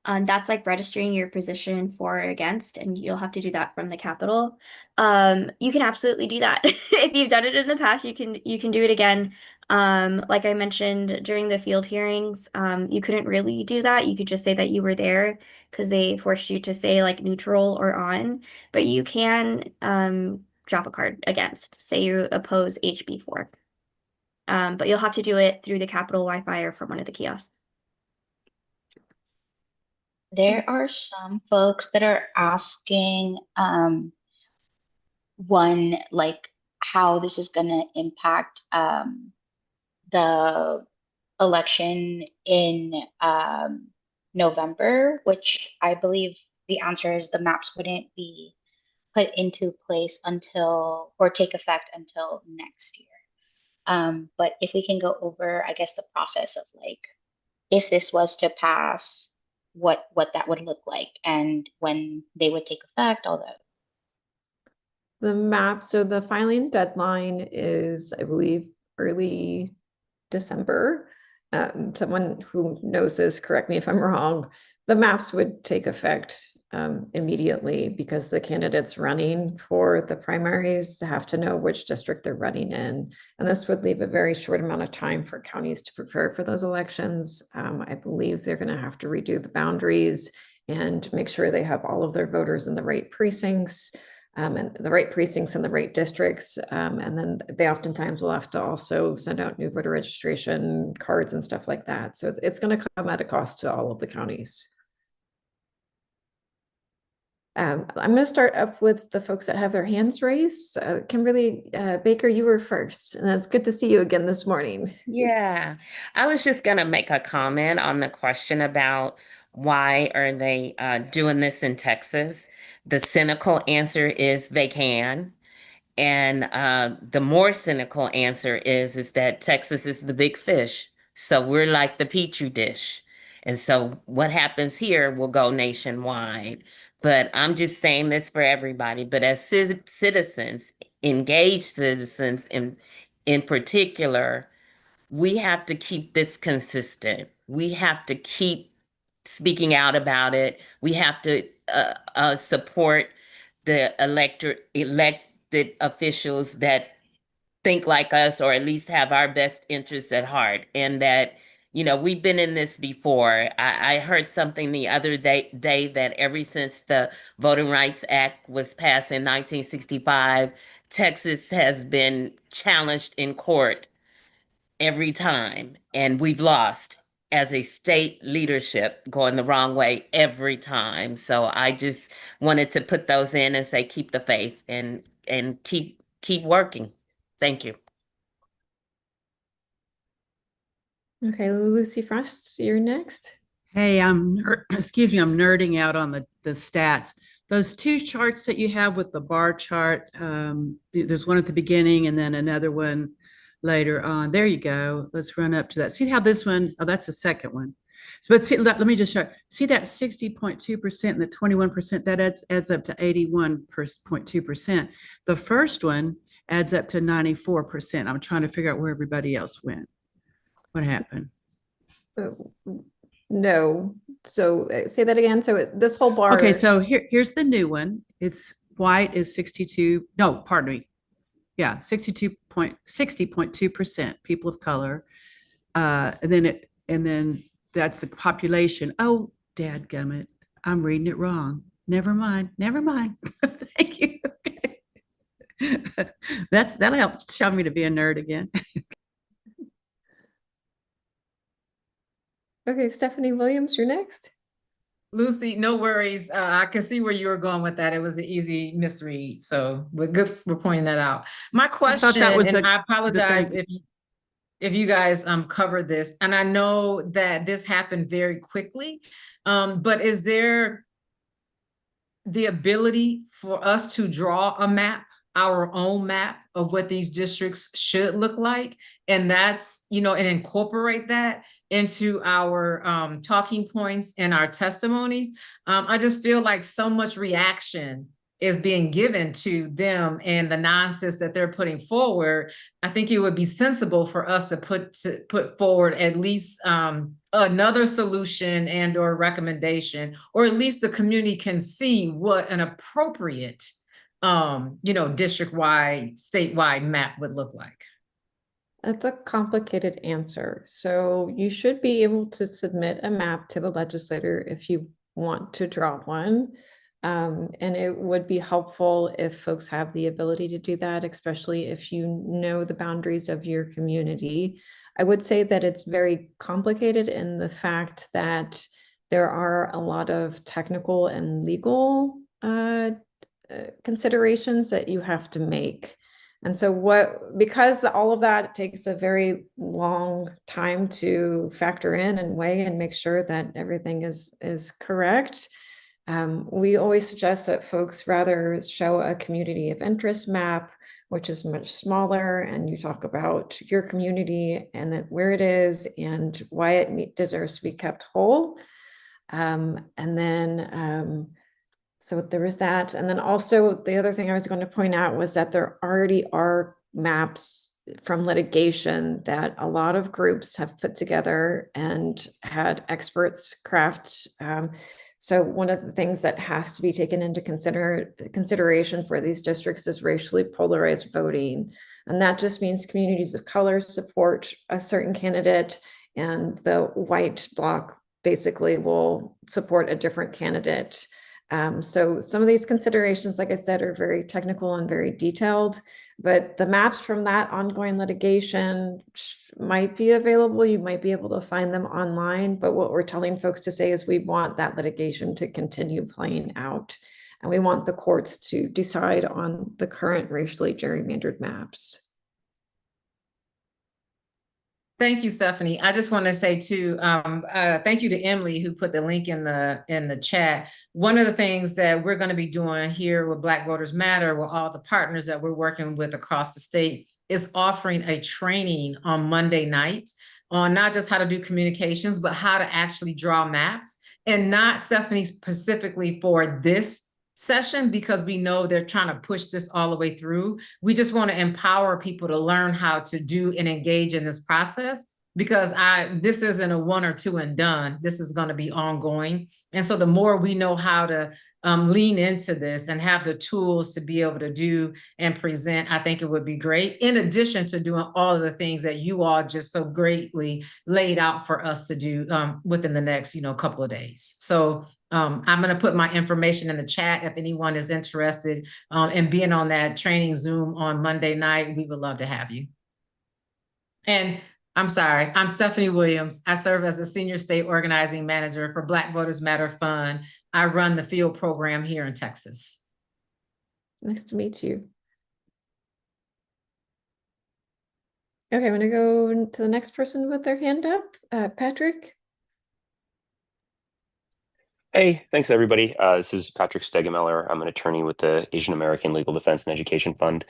That's like registering your position for or against, and you'll have to do that from the Capitol. You can absolutely do that. If you've done it in the past, you can do it again. Like I mentioned during the field hearings, you couldn't really do that. You could just say that you were there because they forced you to say like neutral or on, but you can drop a card against, say you oppose HB4. But you'll have to do it through the Capitol Wi-Fi or from one of the kiosks. there are some folks that are asking, one, like how this is going to impact the election in November, which I believe the answer is the maps wouldn't be put into place until or take effect until next year. But if we can go over, I guess, the process of like if this was to pass, what that would look like and when they would take effect, all that. The map, so the filing deadline is, I believe, early December. Someone who knows this, correct me if I'm wrong. The maps would take effect immediately because the candidates running for the primaries have to know which district they're running in. And this would leave a very short amount of time for counties to prepare for those elections. I believe they're going to have to redo the boundaries and make sure they have all of their voters in the right precincts. And the right precincts and the right districts. And then they oftentimes will have to also send out new voter registration cards and stuff like that. So it's going to come at a cost to all of the counties. I'm going to start up with the folks that have their hands raised. Kimberly Baker, you were first, and it's good to see you again this morning. Yeah, I was just going to make a comment on the question about why are they doing this in Texas? The cynical answer is they can. And the more cynical answer is that Texas is the big fish. So we're like the petri dish. And so what happens here will go nationwide. But I'm just saying this for everybody. But as citizens, engaged citizens in particular, we have to keep this consistent. We have to keep speaking out about it. We have to support the elected officials that think like us, or at least have our best interests at heart. And that, we've been in this before. I heard something the other day that ever since the Voting Rights Act was passed in 1965, Texas has been challenged in court every time, and we've lost as a state leadership, going the wrong way every time. So I just wanted to put those in and say keep the faith and keep working. Thank you. Okay, Lucy Frost, you're next. Hey, excuse me, I'm nerding out on the stats. Those two charts that you have with the bar chart, there's one at the beginning and then another one later on. There you go. Let's run up to that. See how this one, oh, that's the second one. So, but see, let me just show. See that 60.2% and the 21%, that adds up to 81.2%. The first one adds up to 94%. I'm trying to figure out where everybody else went. What happened? No. So say that again. So this whole bar. Okay, so here's the new one. It's white is 62. No, pardon me. Yeah, 60.2% people of color. And then that's the population. Oh, dadgummit. I'm reading it wrong. Never mind. Thank you. That'll help show me to be a nerd again. Okay, Stephanie Williams, you're next. Lucy, no worries. I can see where you were going with that. It was an easy misread. So we're good for pointing that out. My question, I apologize if you guys covered this, and I know that this happened very quickly, but is there the ability for us to draw a map, our own map of what these districts should look like, and that's, and incorporate that into our talking points and our testimonies? I just feel like so much reaction is being given to them and the nonsense that they're putting forward. I think it would be sensible for us to put forward at least another solution and or recommendation, or at least the community can see what an appropriate district-wide, statewide map would look like. That's a complicated answer. So you should be able to submit a map to the legislator if you want to draw one. And it would be helpful if folks have the ability to do that, especially if you know the boundaries of your community. I would say that it's very complicated in the fact that there are a lot of technical and legal considerations that you have to make. And so because all of that takes a very long time to factor in and weigh and make sure that everything is correct, we always suggest that folks rather show a community of interest map, which is much smaller, and you talk about your community and that where it is and why it deserves to be kept whole. So there is that. And then also the other thing I was going to point out was that there already are maps from litigation that a lot of groups have put together and had experts craft. So one of the things that has to be taken into consideration for these districts is racially polarized voting. And that just means communities of color support a certain candidate, and the white bloc basically will support a different candidate. So some of these considerations, like I said, are very technical and very detailed, but the maps from that ongoing litigation might be available. You might be able to find them online, but what we're telling folks to say is we want that litigation to continue playing out, and we want the courts to decide on the current racially gerrymandered maps. Thank you, Stephanie. I just want to say too, thank you to Emily who put the link in the chat. One of the things that we're going to be doing here with Black Voters Matter, with all the partners that we're working with across the state, is offering a training on Monday night on not just how to do communications, but how to actually draw maps, and not, Stephanie, specifically for this session because we know they're trying to push this all the way through. We just want to empower people to learn how to do and engage in this process, because this isn't a 1 or 2 and done. This is going to be ongoing. And so the more we know how to lean into this and have the tools to be able to do and present, I think it would be great, in addition to doing all of the things that you all just so greatly laid out for us to do within the next, couple of days. So I'm going to put my information in the chat. If anyone is interested in being on that training Zoom on Monday night, we would love to have you. And I'm sorry, I'm Stephanie Williams. I serve as the Senior State Organizing Manager for Black Voters Matter Fund. I run the field program here in Texas. Nice to meet you. Okay, I'm going to go to the next person with their hand up. Patrick. Hey, thanks everybody. This is Patrick Stegemeller. I'm an attorney with the Asian American Legal Defense and Education Fund.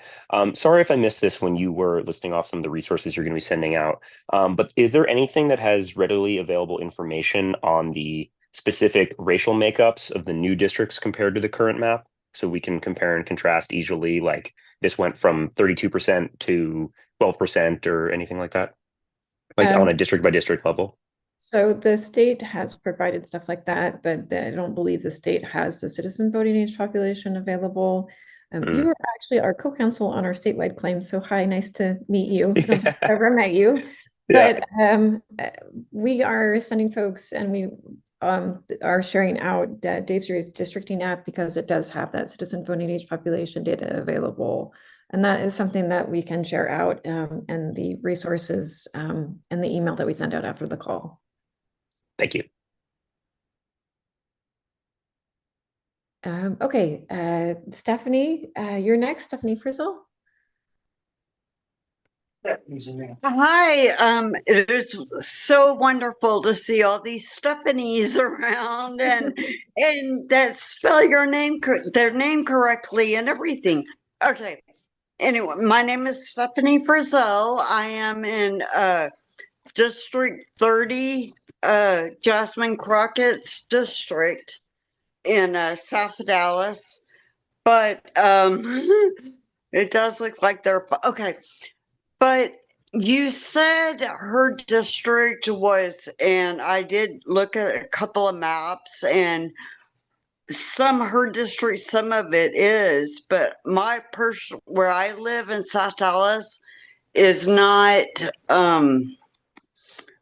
Sorry if I missed this when you were listing off some of the resources you're going to be sending out. But is there anything that has readily available information on the specific racial makeups of the new districts compared to the current map? So we can compare and contrast easily, like this went from 32% to 12% or anything like that? Like on a district by district level? So the state has provided stuff like that, but I don't believe the state has the citizen voting age population available. You were actually our co-counsel on our statewide claim. So hi, nice to meet you. I don't think I've ever met you, but we are sending folks, and we are sharing out Dave's Redistricting app because it does have that citizen voting age population data available. And that is something that we can share out and the resources and the email that we send out after the call. Thank you. Okay, Stephanie, you're next, Stephanie Frizzle. Hi, it is so wonderful to see all these Stephanies around and that spell their name correctly and everything. Okay, anyway, my name is Stephanie Frizzell. I am in District 30, Jasmine Crockett's district in South Dallas, but it does look like they're okay. But you said her district was, and I did look at a couple of maps, and her district, some of it is, but where I live in South Dallas is not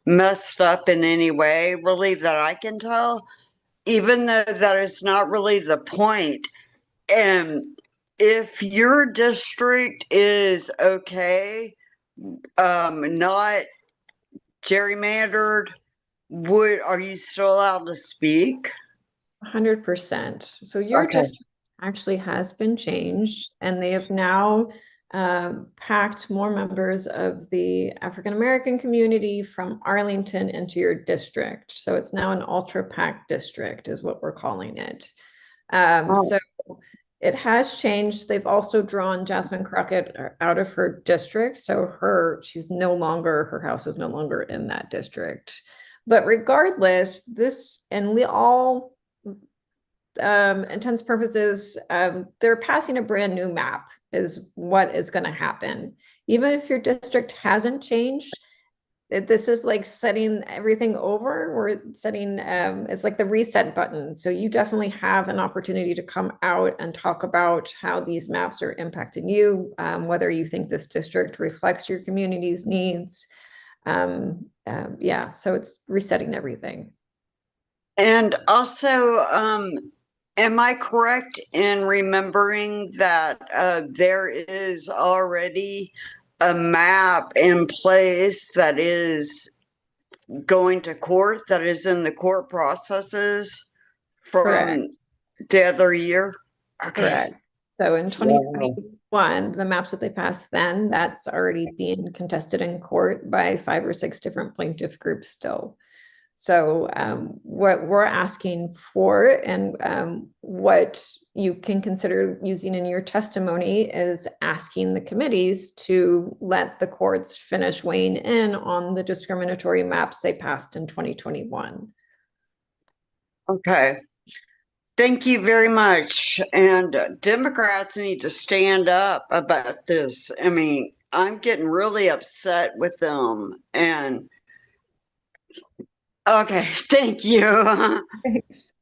messed up in any way, really, that I can tell, even though that is not really the point. And if your district is okay, not gerrymandered, are you still allowed to speak? 100%. So your district actually has been changed, and they have now packed more members of the African American community from Arlington into your district. So it's now an ultra PAC district is what we're calling it. So it has changed. They've also drawn Jasmine Crockett out of her district. So her house is no longer in that district. But regardless, all intents and purposes, they're passing a brand new map is what is going to happen. Even if your district hasn't changed, this is like setting everything over. We're setting, it's like the reset button. So you definitely have an opportunity to come out and talk about how these maps are impacting you, whether you think this district reflects your community's needs. Yeah, so it's resetting everything. And also, am I correct in remembering that there is already a map in place that is going to court, that is in the court processes from the other year? Okay. Correct. So in 2021, the maps that they passed then, that's already being contested in court by 5 or 6 different plaintiff groups still. So what we're asking for, and what you can consider using in your testimony, is asking the committees to let the courts finish weighing in on the discriminatory maps they passed in 2021. Okay. Thank you very much. And Democrats need to stand up about this. I mean, I'm getting really upset with them. And okay, thank you. Thanks.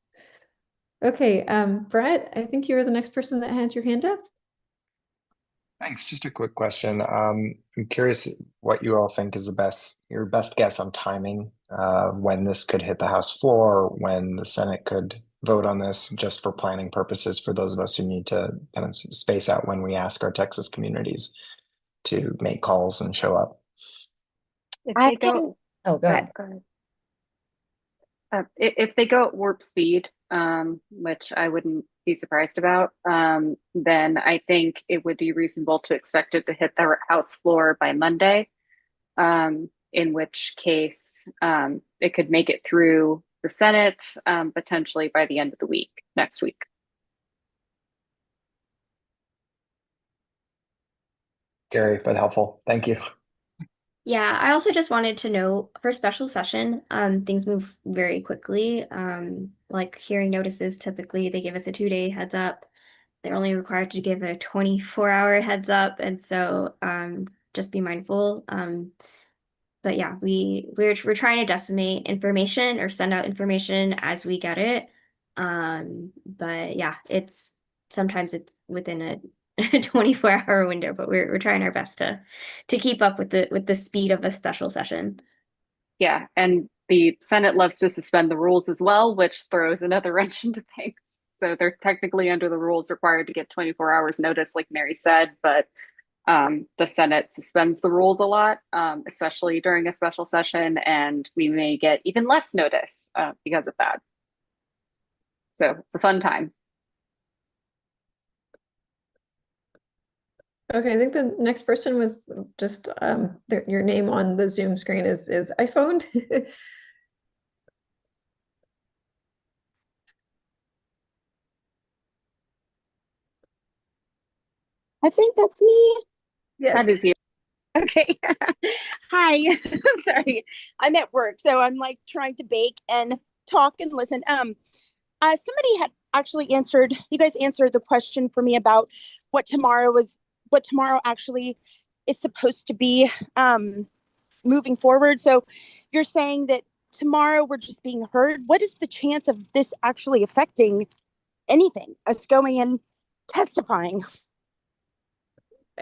Okay, Brett, I think you were the next person that had your hand up. Thanks. Just a quick question. I'm curious what you all think is your best guess on timing, when this could hit the House floor, when the Senate could vote on this, just for planning purposes for those of us who need to kind of space out when we ask our Texas communities to make calls and show up. If I they go, can, oh, go ahead. go ahead. If they go at warp speed, which I wouldn't be surprised about, then I think it would be reasonable to expect it to hit the House floor by Monday, in which case it could make it through the Senate potentially by the end of the week, next week. Scary, but helpful. Thank you. Yeah, I also just wanted to know for special session, things move very quickly. Like hearing notices, typically they give us a 2-day heads up. They're only required to give a 24-hour heads up, and so just be mindful. But yeah, we're trying to decimate information or send out information as we get it. But yeah, sometimes it's within a 24-hour window, but we're trying our best to keep up with the speed of a special session. Yeah, and the Senate loves to suspend the rules as well, which throws another wrench into things. So they're technically under the rules required to get 24 hours notice, like Mary said, but the Senate suspends the rules a lot, especially during a special session, and we may get even less notice because of that. So it's a fun time. Okay, I think the next person was just your name on the Zoom screen is iPhone. I think that's me. Yes. That is you. Okay. Hi. Sorry. I'm at work, so I'm like trying to bake and talk and listen. Somebody had actually you guys answered the question for me about what tomorrow actually is supposed to be moving forward. So you're saying that tomorrow we're just being heard. What is the chance of this actually affecting anything, us going and testifying?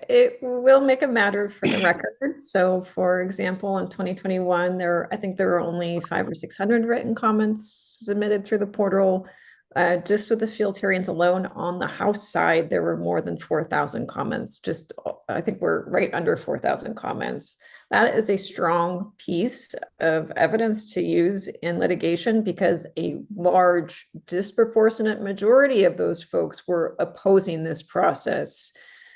It will make a matter for the record. So, for example, in 2021, I think there were only 500 or 600 written comments submitted through the portal. Just with the field hearings alone on the House side, there were more than 4,000 comments. I think we're right under 4,000 comments. That is a strong piece of evidence to use in litigation because a large, disproportionate majority of those folks were opposing this process.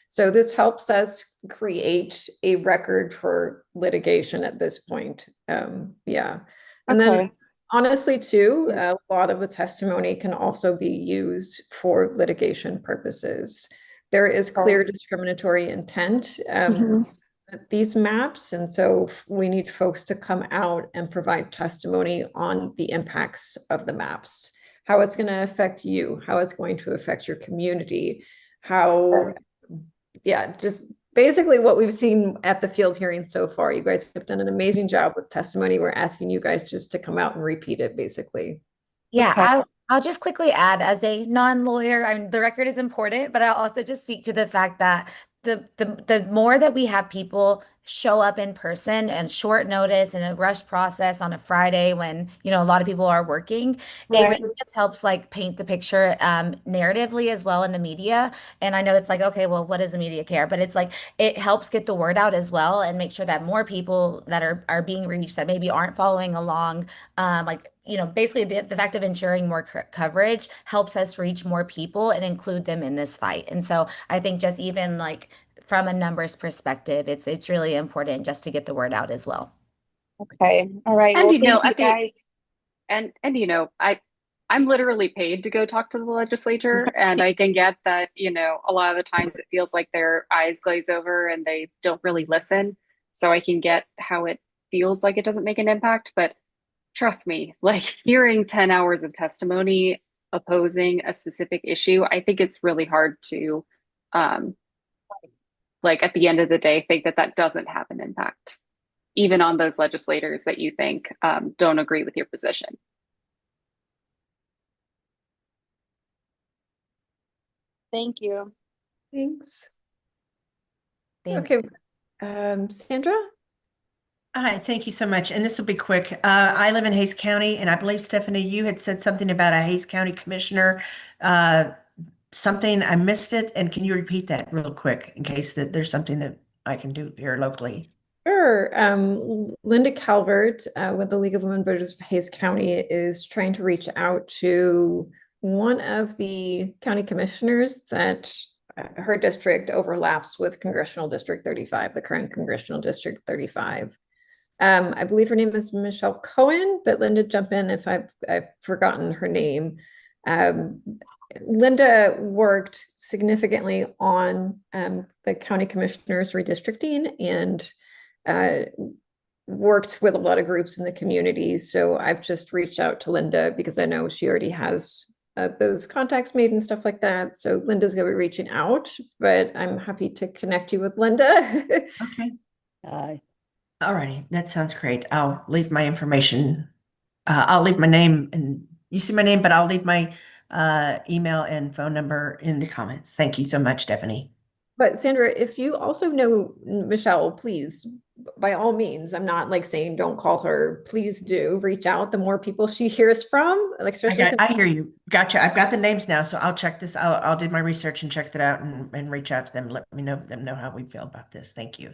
So this helps us create a record for litigation at this point. Yeah. And then honestly, too, a lot of the testimony can also be used for litigation purposes. There is clear discriminatory intent at these maps. And so we need folks to come out and provide testimony on the impacts of the maps, how it's going to affect you, how it's going to affect your community, just basically what we've seen at the field hearing so far. You guys have done an amazing job with testimony. We're asking you guys just to come out and repeat it, basically. Yeah, I'll just quickly add, as a non-lawyer, I mean, the record is important, but I'll also just speak to the fact that the more that we have people show up in person and short notice and a rush process on a Friday when, a lot of people are working, it really just helps like paint the picture narratively as well in the media. And I know it's like, okay, well, what does the media care? But it's like it helps get the word out as well and make sure that more people that are being reached that maybe aren't following along, basically the fact of ensuring more coverage helps us reach more people and include them in this fight. And so I think just even like from a numbers perspective, it's really important just to get the word out as well. Okay. All right. And well, thank you guys. I'm literally paid to go talk to the legislature, and I can get that, a lot of the times it feels like their eyes glaze over and they don't really listen. So I can get how it feels like it doesn't make an impact, but trust me, like hearing 10 hours of testimony opposing a specific issue, I think it's really hard to, like at the end of the day, think that that doesn't have an impact, even on those legislators that you think don't agree with your position. Thank you. Thanks. Thank Okay, Sandra? Hi, thank you so much. And this will be quick. I live in Hayes County, and I believe, Stephanie, you had said something about a Hayes County commissioner, something, I missed it. And can you repeat that real quick in case that there's something that I can do here locally? Sure. Linda Calvert with the League of Women Voters of Hayes County is trying to reach out to one of the county commissioners that her district overlaps with Congressional District 35, the current Congressional District 35. I believe her name is Michelle Cohen, but Linda, jump in if I've forgotten her name. Linda worked significantly on the county commissioners redistricting and worked with a lot of groups in the community. So I've just reached out to Linda because I know she already has those contacts made and stuff like that. So Linda's going to be reaching out, but I'm happy to connect you with Linda. Okay. All righty. That sounds great. I'll leave my information. I'll leave my name, and you see my name, but I'll leave my email and phone number in the comments. Thank you so much, Stephanie. But Sandra, if you also know Michelle, please, by all means, I'm not like saying don't call her. Please do reach out. The more people she hears from, like especially I hear you. Gotcha. I've got the names now, so I'll check this. I'll do my research and check that out and reach out to them. Let them know how we feel about this. Thank you.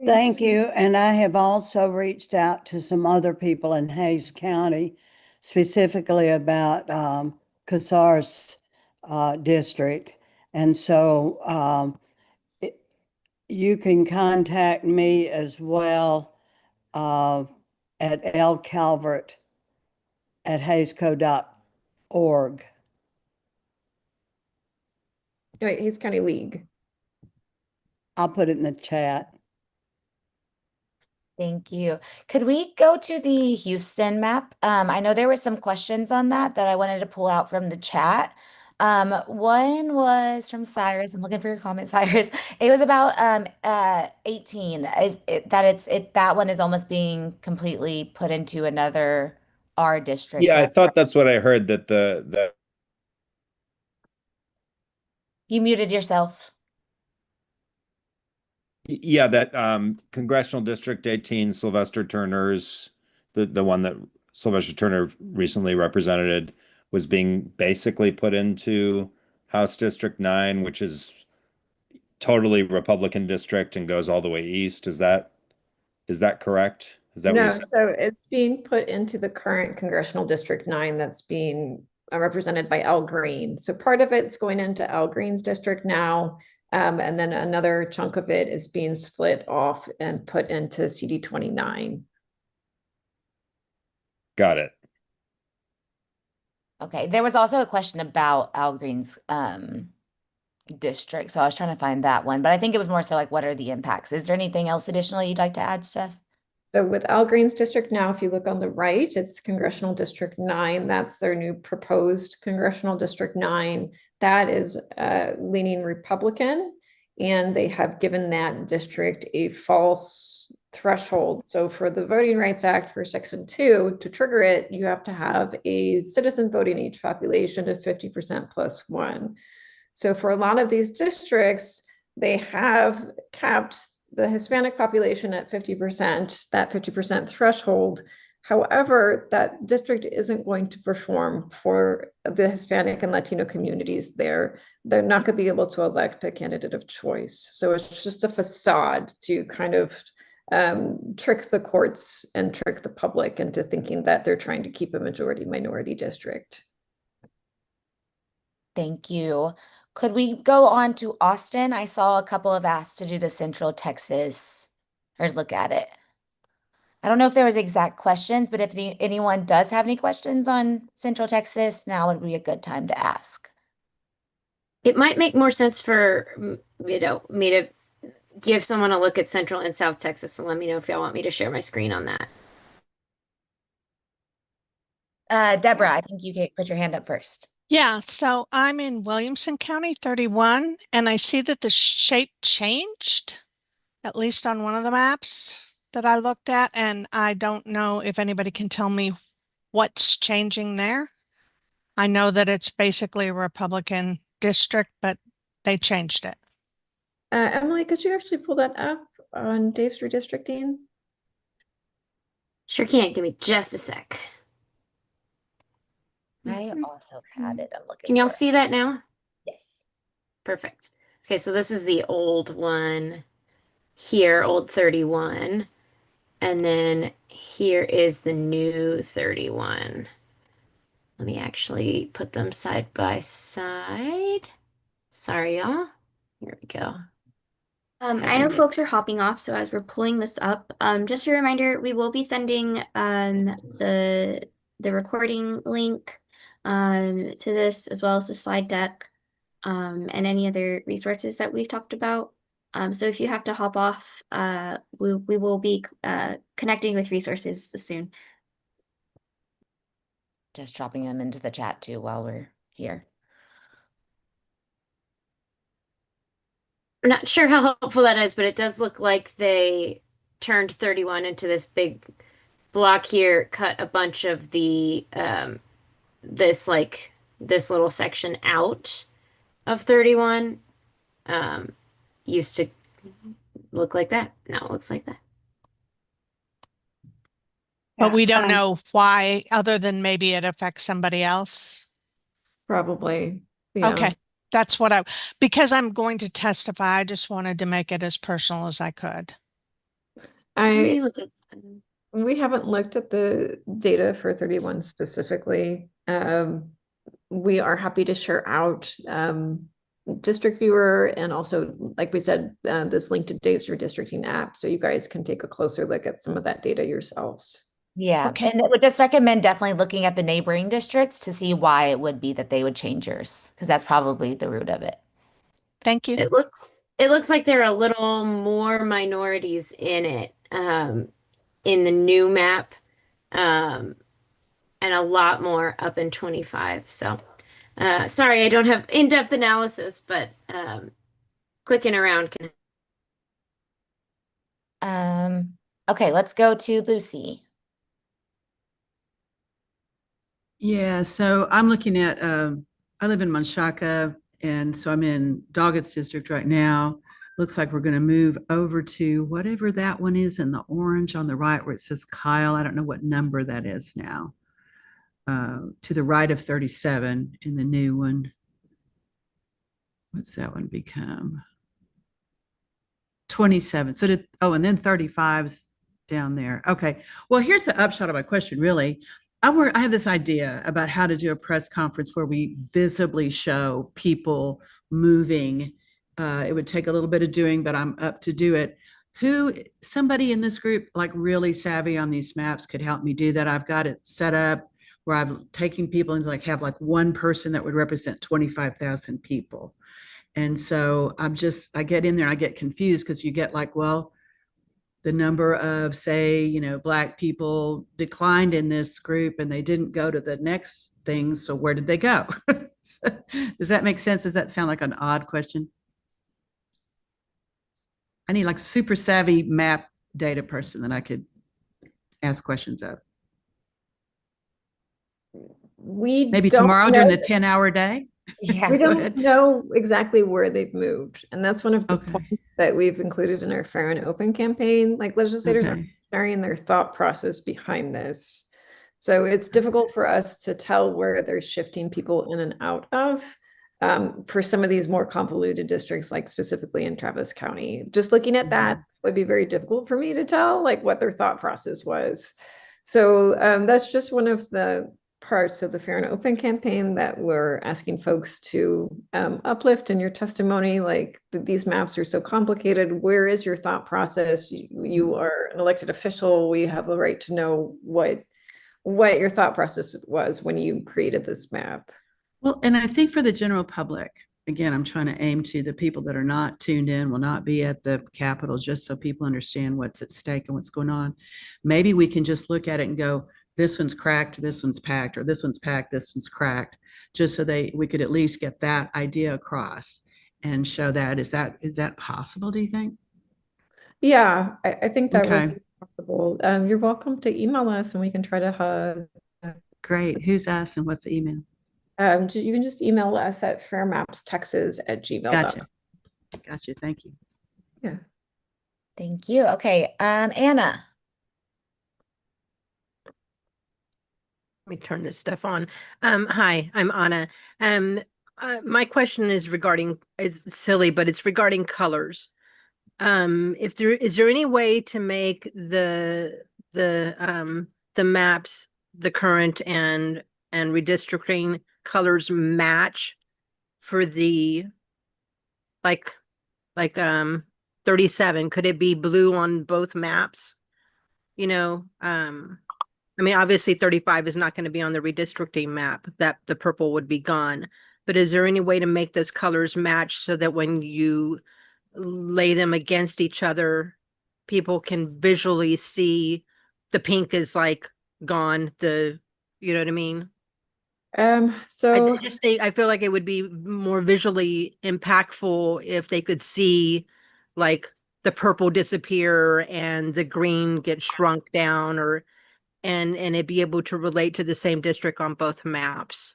Thank you. And I have also reached out to some other people in Hayes County, specifically about Casar's district. And so you can contact me as well at lcalvert@hayesco.org. Wait, Hayes County League. I'll put it in the chat. Thank you. Could we go to the Houston map? I know there were some questions on that I wanted to pull out from the chat. One was from Cyrus. I'm looking for your comment, Cyrus. It was about 18. That one is almost being completely put into another R district. Yeah, I thought that's what I heard, that the You muted yourself. yeah, that Congressional District 18, Sylvester Turner's, the one that Sylvester Turner recently represented, was being basically put into House District 9, which is totally Republican district and goes all the way east. Is that correct? Is that what you No, said? so it's being put into the current Congressional District 9 that's being represented by Al Green. So part of it's going into Al Green's district now, and then another chunk of it is being split off and put into CD 29. Got it. Okay. There was also a question about Al Green's district, so I was trying to find that one, but I think it was more so like, what are the impacts? Is there anything else additionally you'd like to add, Steph? So with Al Green's district now, if you look on the right, it's Congressional District 9. That's their new proposed Congressional District 9. That is leaning Republican, and they have given that district a false threshold. So for the Voting Rights Act for Section 2, to trigger it, you have to have a citizen voting age population of 50% plus 1. So for a lot of these districts, they have capped the Hispanic population at 50%, that 50% threshold. However, that district isn't going to perform for the Hispanic and Latino communities there. They're not going to be able to elect a candidate of choice. So it's just a facade to kind of trick the courts and trick the public into thinking that they're trying to keep a majority minority district. Thank you. Could we go on to Austin? I saw a couple of asks to do the Central Texas, or look at it. I don't know if there was exact questions, but if anyone does have any questions on Central Texas, now would be a good time to ask. It might make more sense for, me to give someone a look at Central and South Texas. So let me know if y'all want me to share my screen on that. Deborah, I think you can put your hand up first. Yeah, so I'm in Williamson County 31, and I see that the shape changed, at least on one of the maps that I looked at, and I don't know if anybody can tell me what's changing there. I know that it's basically a Republican district, but they changed it. Emily, could you actually pull that up on Dave's redistricting? Sure can. Give me just a sec. I also had it. I'm looking Can y'all for it. see that now? Yes. Perfect. Okay, so this is the old one here, old 31. And then here is the new 31. Let me actually put them side by side. Sorry, y'all. Here we go. I know folks are hopping off, so as we're pulling this up, just a reminder, we will be sending the recording link to this as well as the slide deck and any other resources that we've talked about. So if you have to hop off, we will be connecting with resources soon. Just dropping them into the chat too while we're here. I'm not sure how helpful that is, but it does look like they turned 31 into this big block here, cut a bunch of the this little section out of 31. Used to look like that. Now it looks like that. But we don't know why, other than maybe it affects somebody else. Probably. Yeah. Okay. That's what because I'm going to testify, I just wanted to make it as personal as I could. We haven't looked at the data for 31 specifically. We are happy to share out district viewer and also, like we said, this link to Dave's redistricting app, so you guys can take a closer look at some of that data yourselves. Yeah, okay. And I would just recommend definitely looking at the neighboring districts to see why it would be that they would change yours, because that's probably the root of it. Thank you. It looks like there are a little more minorities in it, in the new map, and a lot more up in 25. So, sorry, I don't have in-depth analysis, but clicking around can. Okay, let's go to Lucy. Yeah, so I'm looking at, I live in Manshaka, and so I'm in Doggett's district right now. Looks like we're going to move over to whatever that one is in the orange on the right where it says Kyle. I don't know what number that is now. To the right of 37 in the new one. What's that one become? 27. So and then 35's down there. Okay. Well, here's the upshot of my question, really. I have this idea about how to do a press conference where we visibly show people moving. It would take a little bit of doing, but I'm up to do it. Somebody in this group, like really savvy on these maps, could help me do that. I've got it set up where I'm taking people and have like one person that would represent 25,000 people. And so I get in there and I get confused because you get like, well, the number of, say, Black people declined in this group and they didn't go to the next thing. So where did they go? Does that make sense? Does that sound like an odd question? I need like super savvy map data person that I could ask questions of. Maybe tomorrow during the 10-hour day? Yeah. We don't know exactly where they've moved. And that's one of the points that we've included in our Fair and Open campaign. Like legislators are sharing their thought process behind this. So it's difficult for us to tell where they're shifting people in and out of. For some of these more convoluted districts, like specifically in Travis County, just looking at that would be very difficult for me to tell like what their thought process was. So that's just one of the parts of the Fair and Open campaign that we're asking folks to uplift in your testimony. Like these maps are so complicated. Where is your thought process? You are an elected official. We have the right to know what your thought process was when you created this map. Well, and I think for the general public, again, I'm trying to aim to the people that are not tuned in, will not be at the Capitol, just so people understand what's at stake and what's going on. Maybe we can just look at it and go, this one's cracked, this one's packed, or this one's packed, this one's cracked, just so we could at least get that idea across and show that. Is that possible, do you think? Yeah, I think that would Okay, be possible. You're welcome to email us and we can try to great. Who's us and what's the email? you can just email us at fairmapstexas@gmail.com. Gotcha. Thank you. Yeah. Thank you. Okay, Anna. Let me turn this stuff on. Hi, I'm Anna. My question is it's silly, but it's regarding colors. Is there any way to make the maps, the current and redistricting colors match for the like 37? Could it be blue on both maps? You know, I mean, obviously 35 is not going to be on the redistricting map, that the purple would be gone. But is there any way to make those colors match so that when you lay them against each other, people can visually see the pink is like gone, you know what I mean? So I feel like it would be more visually impactful if they could see like the purple disappear and the green get shrunk down, or and it be able to relate to the same district on both maps.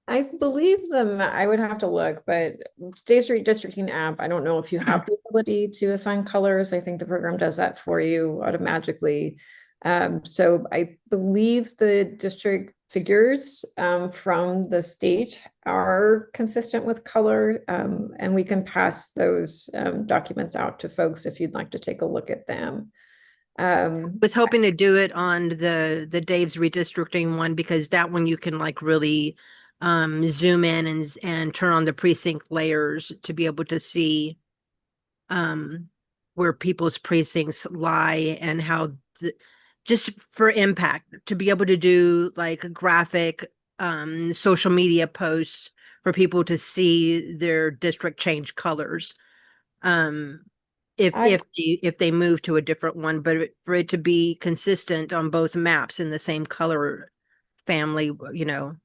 I believe I would have to look, but Day Street Districting app, I don't know if you have the ability to assign colors. I think the program does that for you automatically. So I believe the district figures from the state are consistent with color, and we can pass those documents out to folks if you'd like to take a look at them. Was hoping to do it on the Dave's redistricting one, because that one you can like really zoom in and turn on the precinct layers to be able to see where people's precincts lie and how just for impact, to be able to do like a graphic social media posts for people to see their district change colors. If they move to a different one, but for it to be consistent on both maps in the same color family, you know,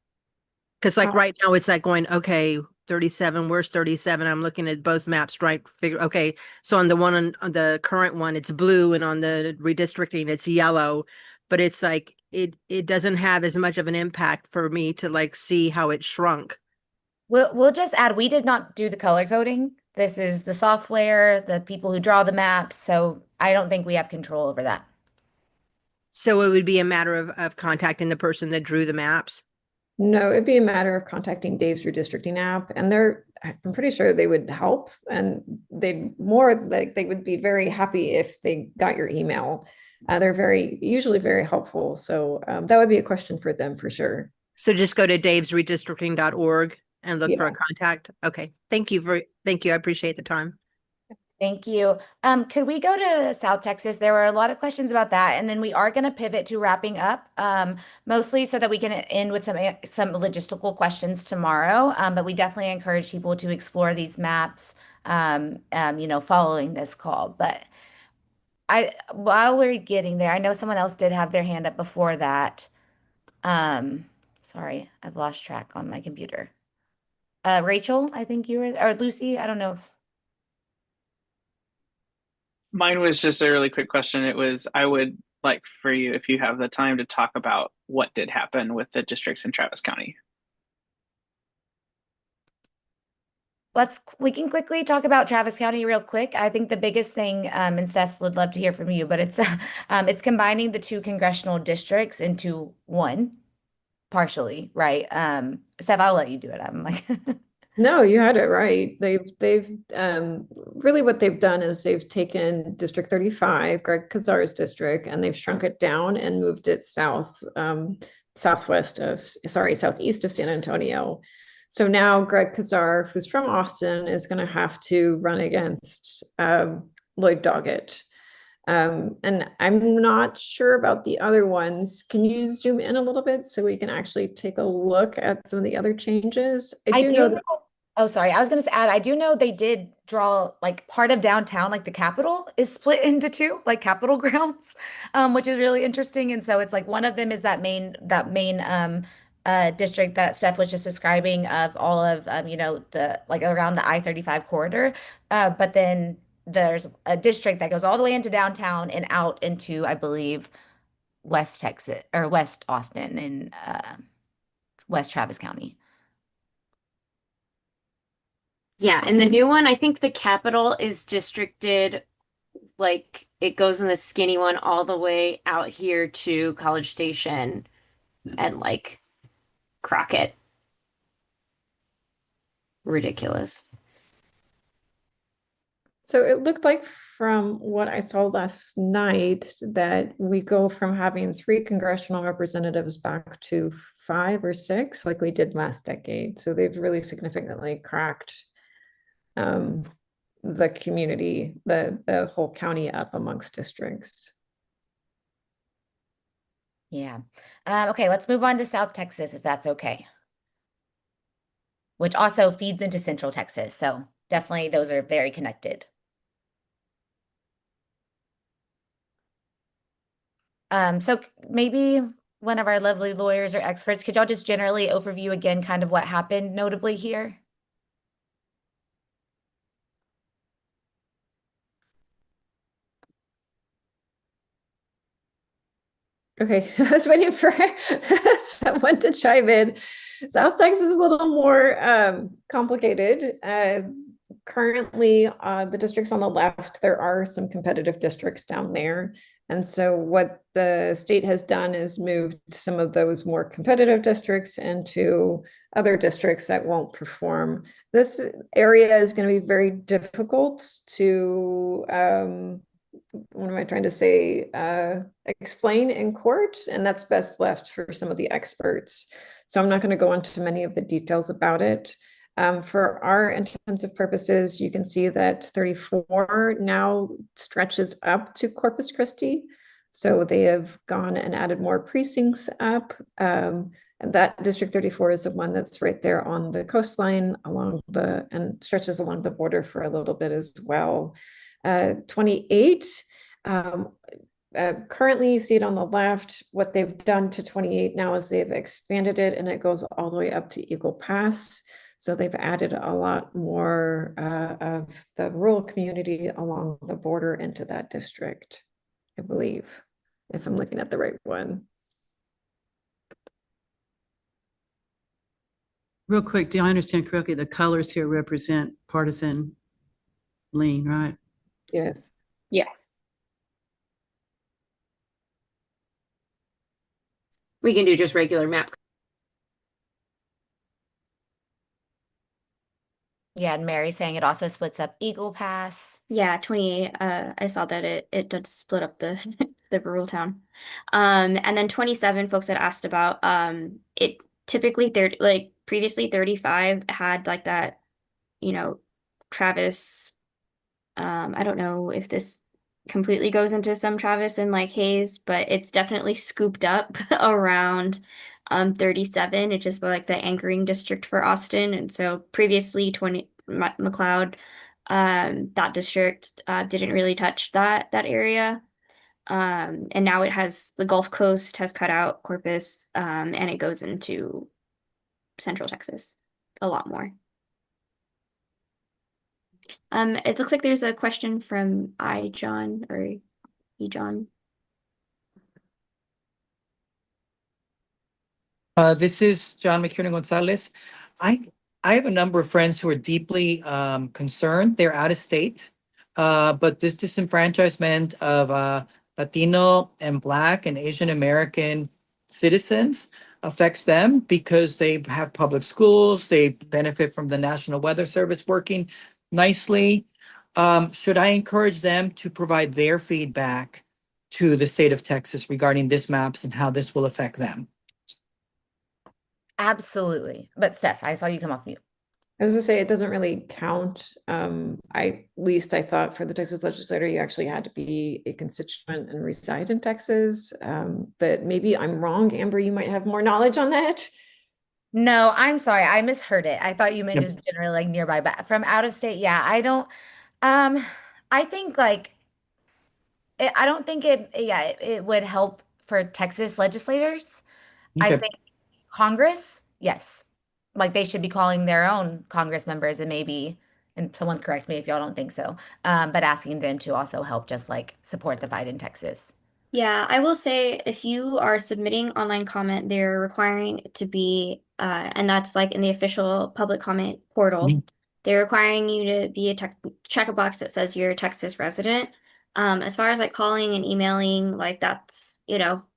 because like right now it's like going, okay, 37, where's 37? I'm looking at both maps, right? Figure, okay, so on on the current one, it's blue, and on the redistricting, it's yellow, but it's like it doesn't have as much of an impact for me to like see how it shrunk. We'll just add, we did not do the color coding. This is the software, the people who draw the maps, so I don't think we have control over that. So it would be a matter of contacting the person that drew the maps? No, it'd be a matter of contacting Dave's redistricting app, and I'm pretty sure they would help, and they would be very happy if they got your email. They're usually very helpful. So that would be a question for them for sure. So just go to davesredistricting.org and look for a contact. Okay. Thank you. I appreciate the time. Thank you. Could we go to South Texas? There were a lot of questions about that, and then we are going to pivot to wrapping up, mostly so that we can end with some logistical questions tomorrow. But we definitely encourage people to explore these maps, following this call. But while we're getting there, I know someone else did have their hand up before that. Sorry, I've lost track on my computer. Rachel, I think you were, or Lucy, I don't know if. Mine was just a really quick question. It was, I would like for you, if you have the time, to talk about what did happen with the districts in Travis County. We can quickly talk about Travis County real quick. I think the biggest thing, and Steph would love to hear from you, but it's combining the two congressional districts into one, partially, right? Steph, I'll let you do it. I'm like. No, you had it right. They've really what they've done is they've taken District 35, Greg Kazar's district, and they've shrunk it down and moved it southeast of San Antonio. So now Greg Kazar, who's from Austin, is going to have to run against Lloyd Doggett. And I'm not sure about the other ones. Can you zoom in a little bit so we can actually take a look at some of the other changes? I do know that Oh, sorry. I was going to add, I do know they did draw like part of downtown, like the Capitol is split into two, like Capitol grounds, which is really interesting. And so it's like one of them is that main district that Steph was just describing of all of the like around the I-35 corridor. But then there's a district that goes all the way into downtown and out into, I believe, West Texas or West Austin in West Travis County. Yeah, and the new one, I think the capital is districted like it goes in the skinny one all the way out here to College Station and like Crockett. Ridiculous. So it looked like from what I saw last night that we go from having 3 congressional representatives back to 5 or 6 like we did last decade. So they've really significantly cracked the community, the whole county up amongst districts. Yeah. Okay, let's move on to South Texas, if that's okay. Which also feeds into Central Texas. So definitely those are very connected. So maybe one of our lovely lawyers or experts, could y'all just generally overview again kind of what happened notably here? Okay, I was waiting for someone to chime in. South Texas is a little more complicated. Currently, the districts on the left, there are some competitive districts down there. And so what the state has done is moved some of those more competitive districts into other districts that won't perform. This area is going to be very difficult to what am I trying to say, explain in court, and that's best left for some of the experts. So I'm not going to go into many of the details about it. For our intensive purposes, you can see that 34 now stretches up to Corpus Christi. So they have gone and added more precincts up. And that District 34 is the one that's right there on the coastline and stretches along the border for a little bit as well. 28, currently you see it on the left. What they've done to 28 now is they've expanded it and it goes all the way up to Eagle Pass. So they've added a lot more of the rural community along the border into that district, I believe, if I'm looking at the right one. Real quick, do I understand correctly? The colors here represent partisan lean, right? Yes. Yes. We can do just regular map. Yeah, and Mary's saying it also splits up Eagle Pass. Yeah, 28. I saw that it does split up the the rural town. And then 27 folks had asked about it typically 30, like previously 35 had like that, Travis. I don't know if this completely goes into some Travis and like Hayes, but it's definitely scooped up around 37, which is like the anchoring district for Austin. And so previously 20 McLeod, that district didn't really touch that area. And now it has the Gulf Coast has cut out Corpus, and it goes into Central Texas a lot more. It looks like there's a question from John or John. This is John McKiernan Gonzalez. I have a number of friends who are deeply concerned. They're out of state, but this disenfranchisement of Latino and Black and Asian American citizens affects them because they have public schools. They benefit from the National Weather Service working nicely. Should I encourage them to provide their feedback to the state of Texas regarding this maps and how this will affect them? Absolutely. But Steph, I saw you come off mute. I was gonna say it doesn't really count. At least I thought for the Texas legislator, you actually had to be a constituent and reside in Texas. But maybe I'm wrong. Amber, you might have more knowledge on that. No, I'm sorry. I misheard it. I thought you meant Yep. just generally like nearby, but from out of state, yeah, I don't um I think like I don't think it would help for Texas legislators. I Okay. think Congress, yes. Like they should be calling their own Congress members and maybe, and someone correct me if y'all don't think so, but asking them to also help just like support the fight in Texas. Yeah, I will say if you are submitting online comment, they're requiring it to be, and that's like in the official public comment portal, they're requiring you to be check a box that says you're a Texas resident. As far as like calling and emailing, like that's,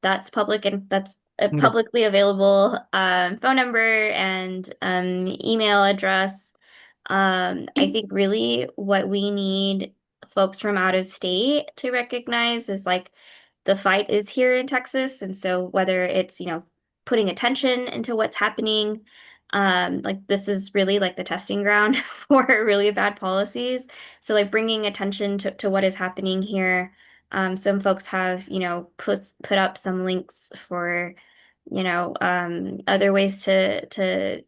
that's public and that's a Okay. publicly available phone number and email address. I think really what we need folks from out of state to recognize is like the fight is here in Texas. And so whether it's, putting attention into what's happening, like this is really like the testing ground for really bad policies. So like bringing attention to what is happening here. Some folks have, put up some links for, other ways to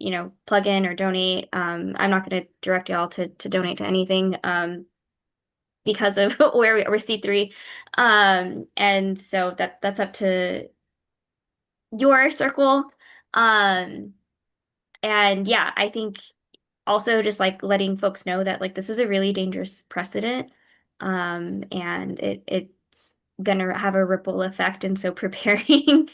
plug in or donate. I'm not going to direct y'all to donate to anything. Because of we're C3. And so that's up to your circle. Um, and yeah, I think also just like letting folks know that like this is a really dangerous precedent. And it's gonna have a ripple effect. And so preparing,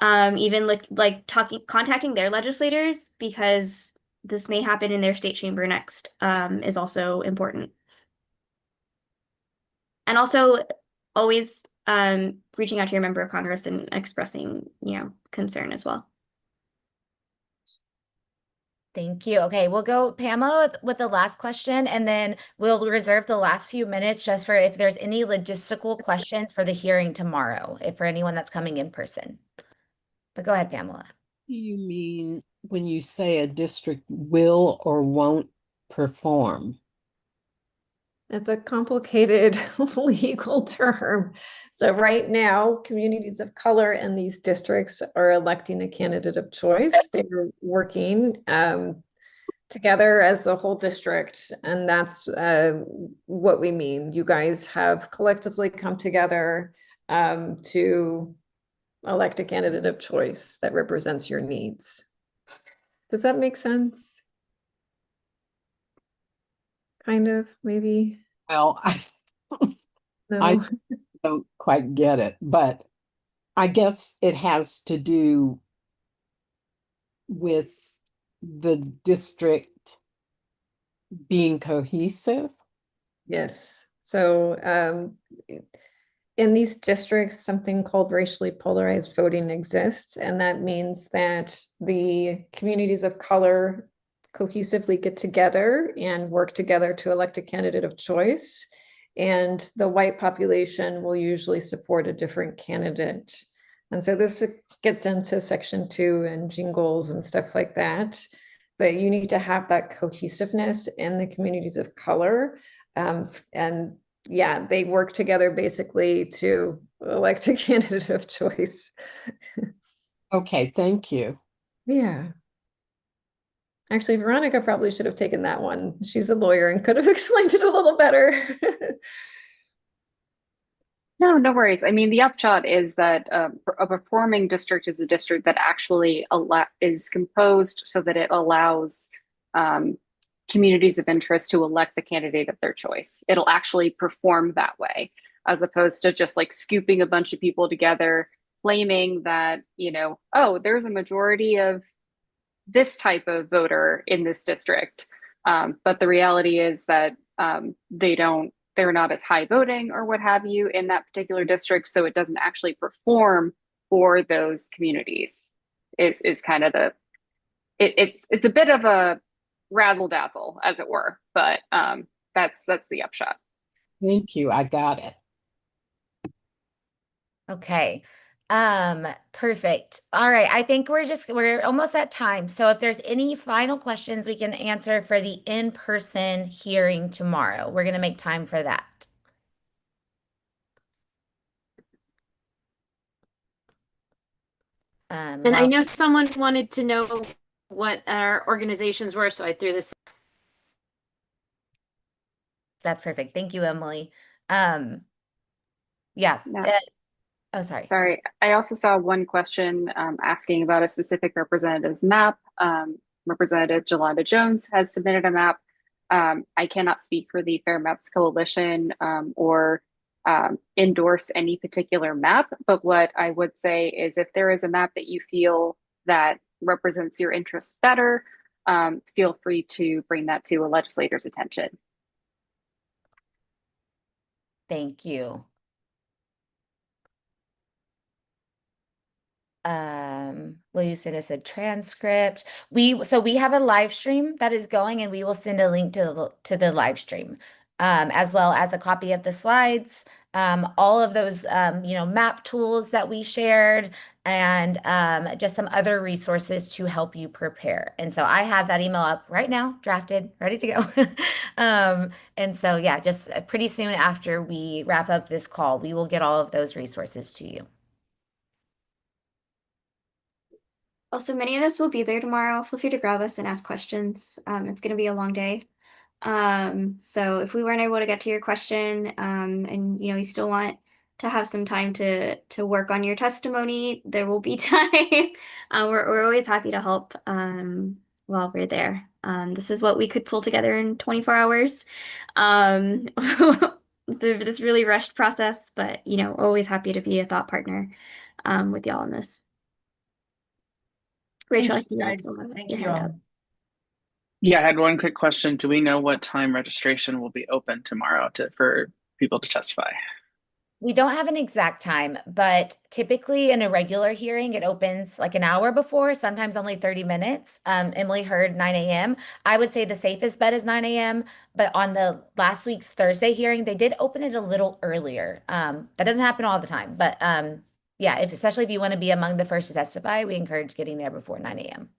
even like contacting their legislators because this may happen in their state chamber next, is also important. And also always reaching out to your member of Congress and expressing, concern as well. Thank you. Okay, we'll go Pamela with the last question, and then we'll reserve the last few minutes just for if there's any logistical questions for the hearing tomorrow, if for anyone that's coming in person. But go ahead, Pamela. Do you mean when you say a district will or won't perform? It's a complicated legal term. So right now, communities of color in these districts are electing a candidate of choice. They're working together as a whole district, and that's what we mean. You guys have collectively come together to elect a candidate of choice that represents your needs. Does that make sense? Kind of, maybe. Well, No. I don't quite get it, but I guess it has to do with the district being cohesive. Yes. So in these districts, something called racially polarized voting exists, and that means that the communities of color cohesively get together and work together to elect a candidate of choice. And the white population will usually support a different candidate. And so this gets into section 2 and jingles and stuff like that. But you need to have that cohesiveness in the communities of color. And yeah, they work together basically to elect a candidate of choice. Okay, thank you. Yeah. Actually, Veronica probably should have taken that one. She's a lawyer and could have explained it a little better. No worries. I mean, the upshot is that a performing district is a district that actually is composed so that it allows communities of interest to elect the candidate of their choice. It'll actually perform that way, as opposed to just like scooping a bunch of people together, claiming that, oh, there's a majority of this type of voter in this district. But the reality is that they're not as high voting or what have you in that particular district. So it doesn't actually perform for those communities is kind of it's a bit of a razzle dazzle, as it were, but that's the upshot. Thank you. I got it. Okay. Perfect. All right. I think we're almost at time. So if there's any final questions we can answer for the in-person hearing tomorrow, we're going to make time for that. And I know someone wanted to know what our organizations were, so I threw this. That's perfect. Thank you, Emily. Yeah. Yeah. Oh, sorry. Sorry. I also saw one question asking about a specific representative's map. Representative Jolanda Jones has submitted a map. I cannot speak for the Fair Maps Coalition or endorse any particular map, but what I would say is if there is a map that you feel that represents your interests better, feel free to bring that to a legislator's attention. Thank you. Will you send us a transcript? So we have a live stream that is going, and we will send a link to the live stream, as well as a copy of the slides, all of those map tools that we shared, and just some other resources to help you prepare. And so I have that email up right now, drafted, ready to go. And so yeah, just pretty soon after we wrap up this call, we will get all of those resources to you. Also, many of us will be there tomorrow. Feel free to grab us and ask questions. It's going to be a long day. So if we weren't able to get to your question, and you still want to have some time to work on your testimony, there will be time. We're always happy to help while we're there. This is what we could pull together in 24 hours. This really rushed process, but always happy to be a thought partner with y'all on this. Rachel, Thank you, guys. Thank you all. Yeah, I had one quick question. Do we know what time registration will be open tomorrow for people to testify? We don't have an exact time, but typically in a regular hearing, it opens like an hour before, sometimes only 30 minutes. Emily heard 9 a.m. I would say the safest bet is 9 a.m., but on the last week's Thursday hearing, they did open it a little earlier. That doesn't happen all the time, but yeah, especially if you want to be among the first to testify, we encourage getting there before 9 a.m.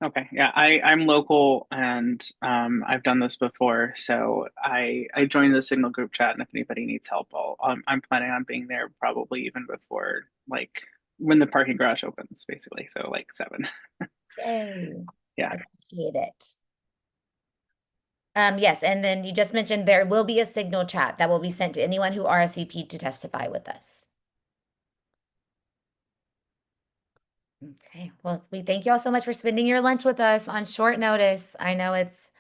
Okay, yeah, I'm local and I've done this before, so I joined the Signal group chat, and if anybody needs help, I'm planning on being there probably even before like when the parking garage opens, basically, so like 7. Yay. Yeah. Appreciate it. Yes, and then you just mentioned there will be a Signal chat that will be sent to anyone who RSVP'd to testify with us. Okay, well, we thank you all so much for spending your lunch with us on short notice. I know it's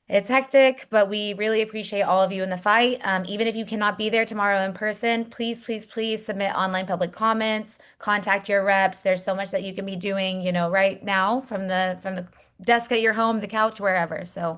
hectic, but we really appreciate all of you in the fight. Even if you cannot be there tomorrow in person, please, please, please submit online public comments, contact your reps. There's so much that you can be doing, right now from the desk at your home, the couch, wherever. So